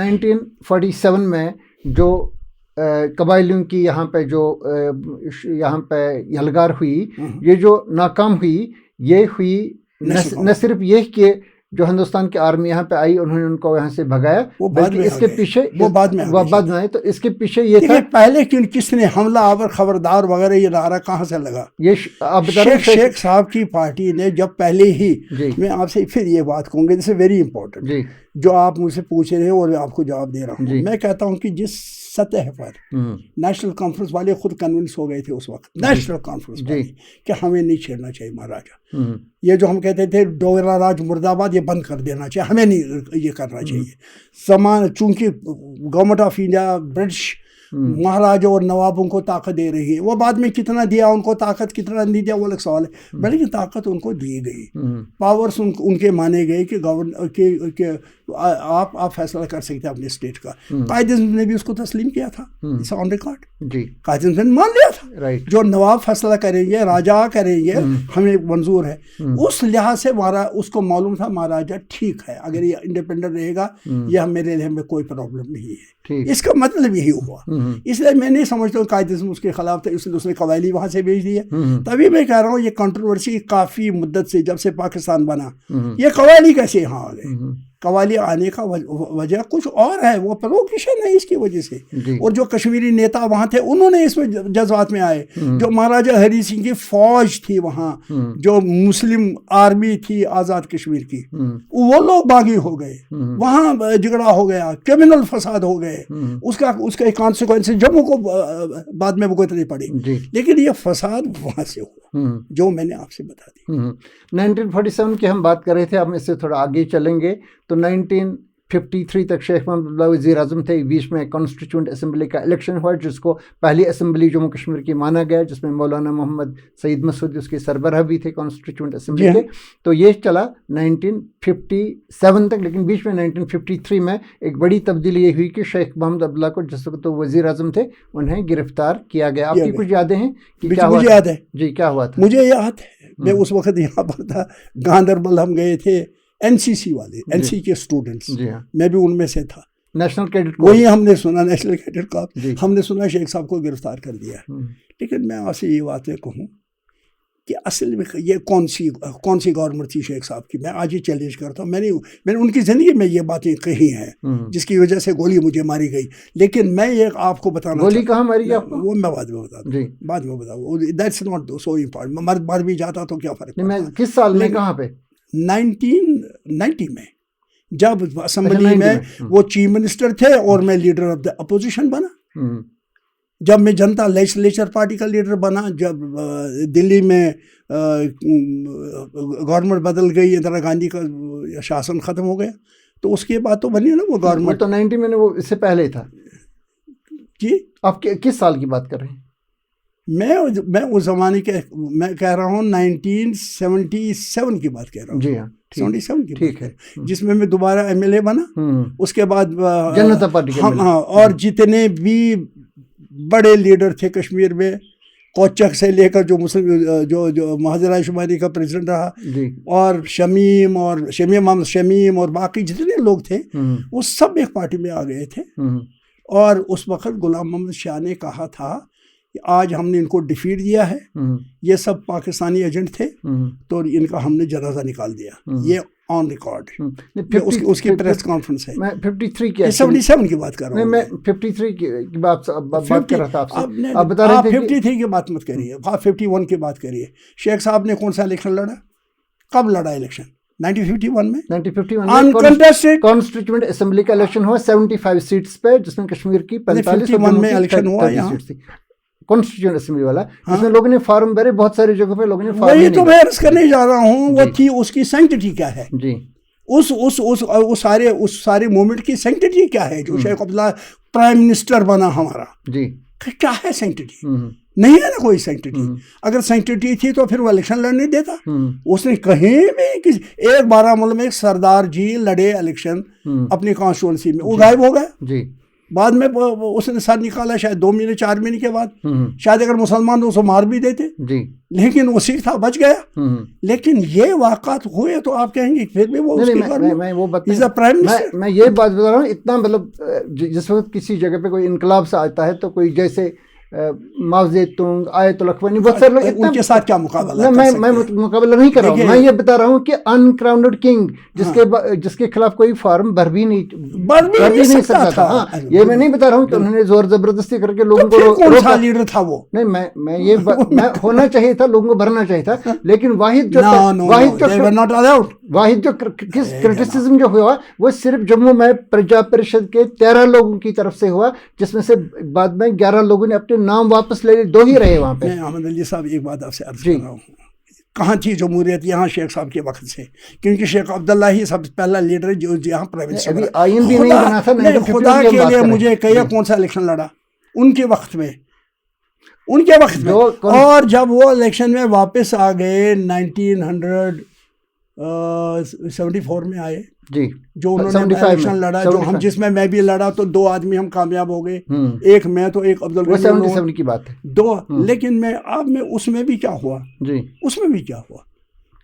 1947 میں جو قبائلیوں کی یہاں پہ یلغار ہوئی، یہ جو ناکام ہوئی، یہ ہوئی نہ صرف یہ کہ جو ہندوستان کی آرمی یہاں پہ آئی انہوں نے ان کو یہاں سے بھگایا، بلکہ اس کے پیچھے وہ بعد میں آئے، تو اس کے پیچھے یہ تھا پہلے کس نے حملہ آور خبردار وغیرہ یہ نعرہ کہاں سے لگا؟ یہ شیخ صاحب کی پارٹی نے جب پہلے ہی، میں آپ سے پھر یہ بات کہوں گا، دس از ویری امپورٹنٹ، جو آپ مجھ سے پوچھ رہے ہیں اور میں آپ کو جواب دے رہا ہوں. میں کہتا ہوں کہ جس سطح پر نیشنل کانفرنس والے خود کنونس ہو گئے تھے اس وقت، نیشنل کانفرنس والے، کہ ہمیں نہیں چھیڑنا چاہیے مہاراجا، یہ جو ہم کہتے تھے ڈوگرا راج مرد آباد، یہ بند کر دینا چاہیے، ہمیں نہیں یہ کرنا چاہیے. چونکہ گورنمنٹ آف انڈیا برٹش مہاراجوں اور نوابوں کو طاقت دے رہی ہے، وہ بعد میں کتنا دیا ان کو طاقت، کتنا نہیں دیا وہ الگ سوال ہے، بلکہ طاقت ان کو دی گئی، پاورس ان کے مانے گئے کہ آپ فیصلہ کر سکتے ہیں اپنے اسٹیٹ کا. قائد اعظم نے بھی اس کو تسلیم کیا تھا، it's on record, Quaid Azam نے مان لیا تھا جو نواب فیصلہ کریں گے، راجا کریں گے، ہمیں منظور ہے. اس لحاظ سے اس کو معلوم تھا مہاراجا ٹھیک ہے، اگر یہ انڈیپینڈنٹ رہے گا یہ میرے لیے میں کوئی پرابلم نہیں ہے. اس کا مطلب یہی ہوا. اس لیے میں نہیں سمجھتا ہوں قائد اعظم اس کے خلاف تھا، اس لیے اس نے قبائلی وہاں سے بھیج دیا. تبھی میں کہہ رہا ہوں یہ کنٹروورسی کافی مدت سے، جب سے پاکستان بنا، یہ قبائلی کیسے یہاں آ گئے. قوالی آنے کا وجہ کچھ اور ہے، وہ پروکیشن ہے اس کی وجہ سے. اور جو کشمیری نیتا وہاں تھے انہوں نے اس میں جذبات میں آئے. جو مہاراجا ہری سنگھ کی فوج تھی وہاں، جو مسلم آرمی تھی آزاد کشمیر کی، وہ لوگ باغی ہو گئے، وہاں جھگڑا ہو گیا، کرمنل فساد ہو گئے. اس کا ایک کانسیکوینس جموں کو بعد میں بھگتنی پڑی، لیکن یہ فساد وہاں سے ہوا جو میں نے آپ سے بتا دی. 1947 کی ہم بات کر رہے تھے، ہم اس سے تھوڑا آگے چلیں گے. تو 1953 تک شیخ محمد عبداللہ وزیر اعظم تھے. بیچ میں کانسٹیٹیوئنٹ اسمبلی کا الیکشن ہوا، جس کو پہلی اسمبلی جموں کشمیر کی مانا گیا، جس میں مولانا محمد سعید مسعودی اس کے سربراہ بھی تھے کانسٹیٹیوئنٹ اسمبلی کے. تو یہ چلا 1957 تک، لیکن بیچ میں 1953 میں ایک بڑی تبدیلی یہ ہوئی کہ شیخ محمد عبداللہ کو، جس وقت تو وزیر اعظم تھے، انہیں گرفتار کیا گیا. آپ کی کچھ یادیں ہیں کہ کیا ہوا؟ مجھے یاد ہے جی، کیا ہوا تھا؟ مجھے یاد ہے، میں اس وقت یہاں پر تھا، گاندربل ہم گئے تھے، این سی سی والے، این سی کے اسٹوڈنٹس، میں بھی ان میں سے تھا. نیشنل کیڈٹ وہی ہم نے سنا، نیشنل کیڈٹ کا ہم نے سنا شیخ صاحب کو گرفتار کر دیا. لیکن میں آپ سے یہ باتیں کہوں کہ اصل میں یہ کون سی گورنمنٹ تھی شیخ صاحب کی. میں آج ہی چیلنج کرتا ہوں، میں نے ان کی زندگی میں یہ باتیں کہی ہیں جس کی وجہ سے گولی مجھے ماری گئی. لیکن میں یہ آپ کو بتانا، گولی کہاں ماری آپ کو؟ وہ میں بعد میں بتا دوں، بعد میں بتاؤں. That's not so important. مر بھی جاتا تو کیا فرق؟ کس سال میں، کہاں پہ؟ 1990 میں، جب اسمبلی میں وہ چیف منسٹر تھے اور میں لیڈر آف دا اپوزیشن بنا. جب میں جنتا لیجسلیچر پارٹی کا لیڈر بنا، جب دلی میں گورنمنٹ بدل گئی، اندرا گاندھی کا شاسن ختم ہو گیا، تو اس کے بعد تو بنی نا وہ گورنمنٹ. تو 90 میں وہ اس سے پہلے تھا. جی آپ کس سال کی بات کر رہے ہیں؟ میں اس زمانے کے، میں کہہ رہا ہوں 1977 کی بات کہہ رہا ہوں. جی ہاں، 77 کی ٹھیک ہے، جس میں دوبارہ ایم ایل اے بنا. اس کے بعد جنتا پارٹی کے، ہاں، اور جتنے بھی بڑے لیڈر تھے کشمیر میں، کوچک سے لے کر جو مسلم جو مہاجرہ شماری کا پریزیڈنٹ رہا، اور شمیم محمد شمیم اور باقی جتنے لوگ تھے، وہ سب ایک پارٹی میں آ گئے تھے. اور اس وقت غلام محمد شاہ نے کہا تھا کہ آج ہم نے ان کو ڈیفیٹ دیا ہے، یہ سب پاکستانی ایجنٹ تھے، تو ان کا ہم نے جنازہ نکال دیا. یہ آن ریکارڈ اس کی پریس کانفرنس ہے. میں 53 کی 77 کی بات کر رہا ہوں. میں 53 کی بات کر رہا تھا آپ سے. آپ بتا رہے تھے 53 کی بات مت کریے، 51 کی بات کریے. شیخ صاحب نے کون سا الیکشن لڑا؟ کب لڑا الیکشن؟ 1951 میں. 1951 کانسٹیٹیوئنٹ اسمبلی کا الیکشن ہوا 75 سیٹس پہ، جس میں کشمیر کی 45 میں الیکشن ہوا. یہاں کانسٹیٹیوئنٹ اسمبلی والا، جس میں لوگوں نے فارم بھرے، بہت ساری جگہوں پہ لوگوں نے فارم. وہی تو میں عرض کرنے جا رہا ہوں، وہ تھی اس کی سینکٹی کیا ہے. جی، اس سارے موومنٹ کی سینکٹی کیا ہے. جو شیخ عبداللہ پرائم منسٹر بنا ہمارا، جی، کیا ہے سینکٹی؟ نہیں ہے نا کوئی سینکٹی. اگر سینکٹی تھی تو پھر وہ الیکشن لڑنے دیتا. اس نے کہیں بھی ایک بارہ ملک میں سردار جی لڑے الیکشن اپنی کانسٹیٹوئنسی میں، وہ غائب ہو گیا. جی، بعد میں اس نے سر نکالا شاید 2 مہینے 4 مہینے کے بعد. شاید اگر مسلمان اسے مار بھی دیتے جی, لیکن وہ سکھ تھا, بچ گیا. لیکن یہ واقعات ہوئے تو آپ کہیں گے پھر بھی وہ میں یہ بات بتا رہا ہوں, اتنا مطلب جس وقت کسی جگہ پہ کوئی انقلاب سا آتا ہے تو کوئی جیسے ماؤ زیتونگ, آیت اللہ خمینی, بہت سارے لوگ ان کے ساتھ کیا مقابلہ, میں مقابلہ نہیں کر رہا ہوں, میں یہ بتا رہا ہوں کہ ان کراؤنڈڈ کنگ جس کے خلاف کوئی فارم بھر بھی نہیں سکتا تھا. ہاں, یہ میں نہیں بتا رہا ہوں کہ انہوں نے زور زبردستی کر کے لوگوں کو روکا. لیڈر تھا وہ نہیں, میں یہ ہونا چاہیے تھا, لوگوں کو بھرنا چاہیے تھا, لیکن واحد جو کرٹیسزم جو ہوا وہ صرف جموں میں پرجا پریشد کے 13 لوگوں کی طرف سے ہوا, جس میں سے بعد میں 11 لوگوں نے اپنے نام واپس لے لیے, 2 ہی رہے وہاں پہ. احمد علی صاحب ایک بات آپ سے عرض کر رہا ہوں, کہاں تھی جمہوریت؟ یہاں شیخ صاحب کے وقت سے, کیونکہ شیخ عبداللہ ہی سب سے پہلا لیڈر جو یہاں پرائیویٹ ابھی آئین بھی نہیں بنا تھا. خدا کے لیے مجھے کہیے کون سا الیکشن لڑا ان کے وقت میں, اور جب وہ الیکشن میں واپس آ گئے 1974 میں آئے جی, جو انہوں نے الیکشن لڑا, جو ہم جس میں بھی لڑا تو 2 آدمی ہم کامیاب ہو گئے, ایک میں تو ایک عبدالغنی, 77 کی بات ہے 2. لیکن میں اس میں بھی کیا ہوا جی, اس میں بھی کیا ہوا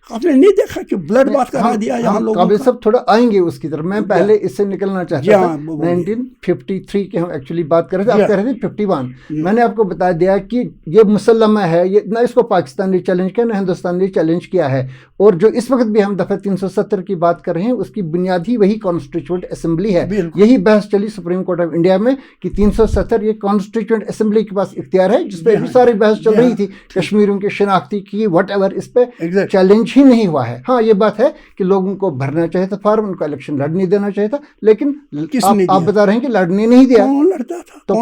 آپ نے نہیں دیکھا کہ بلڈ بات کرا دیا یہاں لوگوں. قابل صاحب تھوڑا آئیں گے اس کی طرف, میں پہلے اس سے نکلنا چاہتا تھا. 1953 کی ہم ایکچولی بات کر رہے تھے, آپ کہہ رہے تھے 51. میں نے آپ کو بتا دیا کہ یہ مسلمہ ہے, یہ نہ اس کو پاکستان نے چیلنج کیا نہ ہندوستان نے چیلنج کیا ہے, اور جو اس وقت بھی ہم دفعہ 370 کی بات کر رہے ہیں اس کی بنیاد ہی وہی کانسٹیٹیوئنٹ اسمبلی ہے. یہی بحث چلی سپریم کورٹ آف انڈیا میں کہ 370 یہ کانسٹیٹیوئنٹ اسمبلی کے پاس اختیار ہے, جس پہ بھی ساری بحث چل رہی تھی کشمیریوں کی شناختی کی وٹ ایور, اس پہ چیلنج ہی نہیں ہوا ہے. ہاں, یہ بات ہے کہ لوگوں کو بھرنا چاہیے تھا فارم, ان کو الیکشن لڑنے دینا چاہیے تھا, لیکن آپ بتا رہے ہیں کہ لڑنے نہیں دیا. لڑتا تھا تو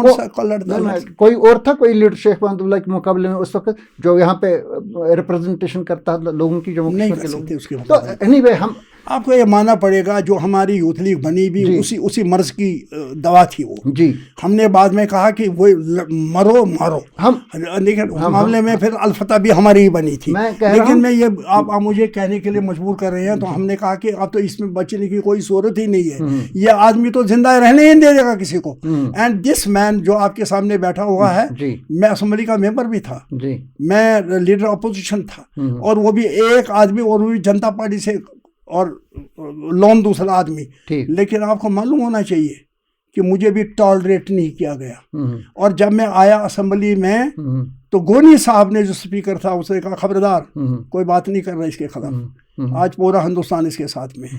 کوئی اور تھا, کوئی لیڈر شیخ محمد اللہ کے مقابلے میں اس وقت جو یہاں پہ ریپرزنٹیشن کرتا تھا لوگوں کی, جو تو اینی وے ہم آپ کو یہ ماننا پڑے گا جو ہماری یوتھ لیگ بنی بھی اسی مرض کی دوا تھی وہ. جی, ہم نے بعد میں کہا کہ وہ مرو مارو, لیکن اس معاملے میں پھر الفتح بھی ہماری ہی بنی تھی. لیکن میں یہ آپ مجھے کہنے کے لیے مجبور کر رہے ہیں, تو ہم نے کہا کہ اب تو اس میں بچنے کی کوئی صورت ہی نہیں ہے, یہ آدمی تو زندہ رہنے ہی نہیں دے گا کسی کو. اینڈ دس مین جو آپ کے سامنے بیٹھا ہوا ہے, میں اسمبلی کا ممبر بھی تھا, میں لیڈر اپوزیشن تھا, اور وہ بھی ایک آدمی, اور وہ بھی جنتا پارٹی سے, اور لون دوسرا آدمی. لیکن آپ کو معلوم ہونا چاہیے کہ مجھے بھی ٹالریٹ نہیں کیا گیا. اور جب میں آیا اسمبلی میں تو گونی صاحب نے جو اسپیکر تھا اس نے کہا خبردار, کوئی بات نہیں کر رہا اس کے خلاف. آج پورا ہندوستان اس کے ساتھ میں ہے,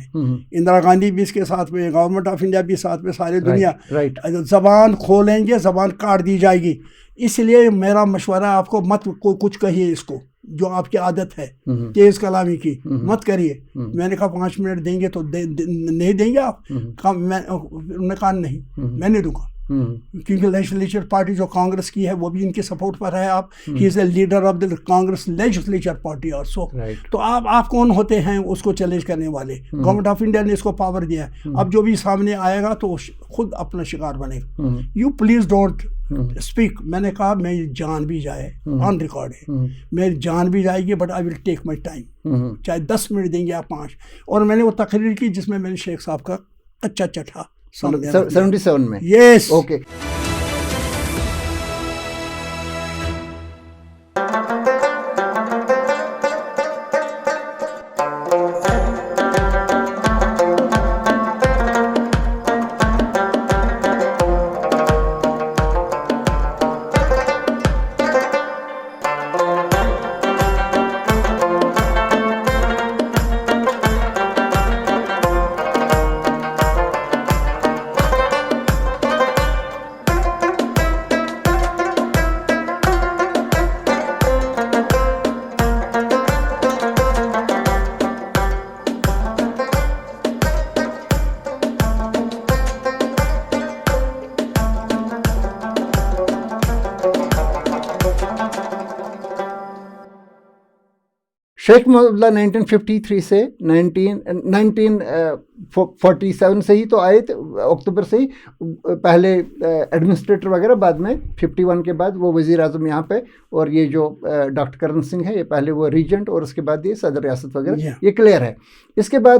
اندرا گاندھی بھی اس کے ساتھ میں ہے, گورنمنٹ آف انڈیا بھی ساتھ میں, ساری دنیا. زبان کھولیں گے زبان کاٹ دی جائے گی. اس لیے میرا مشورہ آپ کو, مت کچھ کہیے اس کو, جو آپ کی عادت ہے تیز کلامی کی, مت کریے. میں نے کہا 5 منٹ دیں گے تو نہیں دیں گے آپ؟ انہوں نے کہا نہیں, میں نہیں دوں گا, کیونکہ لیجسلیچر پارٹی جو کانگریس کی ہے وہ بھی ان کے سپورٹ پر ہے. آپ he is a leader of the Congress legislature party also. تو آپ کون ہوتے ہیں اس کو چیلنج کرنے والے؟ گورنمنٹ آف انڈیا نے اس کو پاور دیا ہے. اب جو بھی سامنے آئے گا تو خود اپنا شکار بنے گا. You please don't speak. میں نے کہا میں جان بھی جائے, آن ریکارڈ ہے, میری جان بھی جائے گی, but I will take my time, چاہے 10 منٹ دیں گے آپ 5. اور میں نے وہ تقریر کی جس میں نے شیخ صاحب کا کچا چٹھا 77 میں. یس, اوکے. شیخ محمد اللہ 1953 سے 1947 سے ہی تو آئے تھے, اکتوبر سے ہی پہلے ایڈمنسٹریٹر وغیرہ, بعد میں 51 کے بعد وہ وزیر اعظم یہاں پہ, اور یہ جو ڈاکٹر کرن سنگھ ہے یہ پہلے وہ ریجنٹ, اور اس کے بعد یہ صدر ریاست وغیرہ, یہ کلیئر ہے. اس کے بعد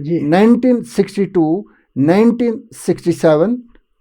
1962, 1967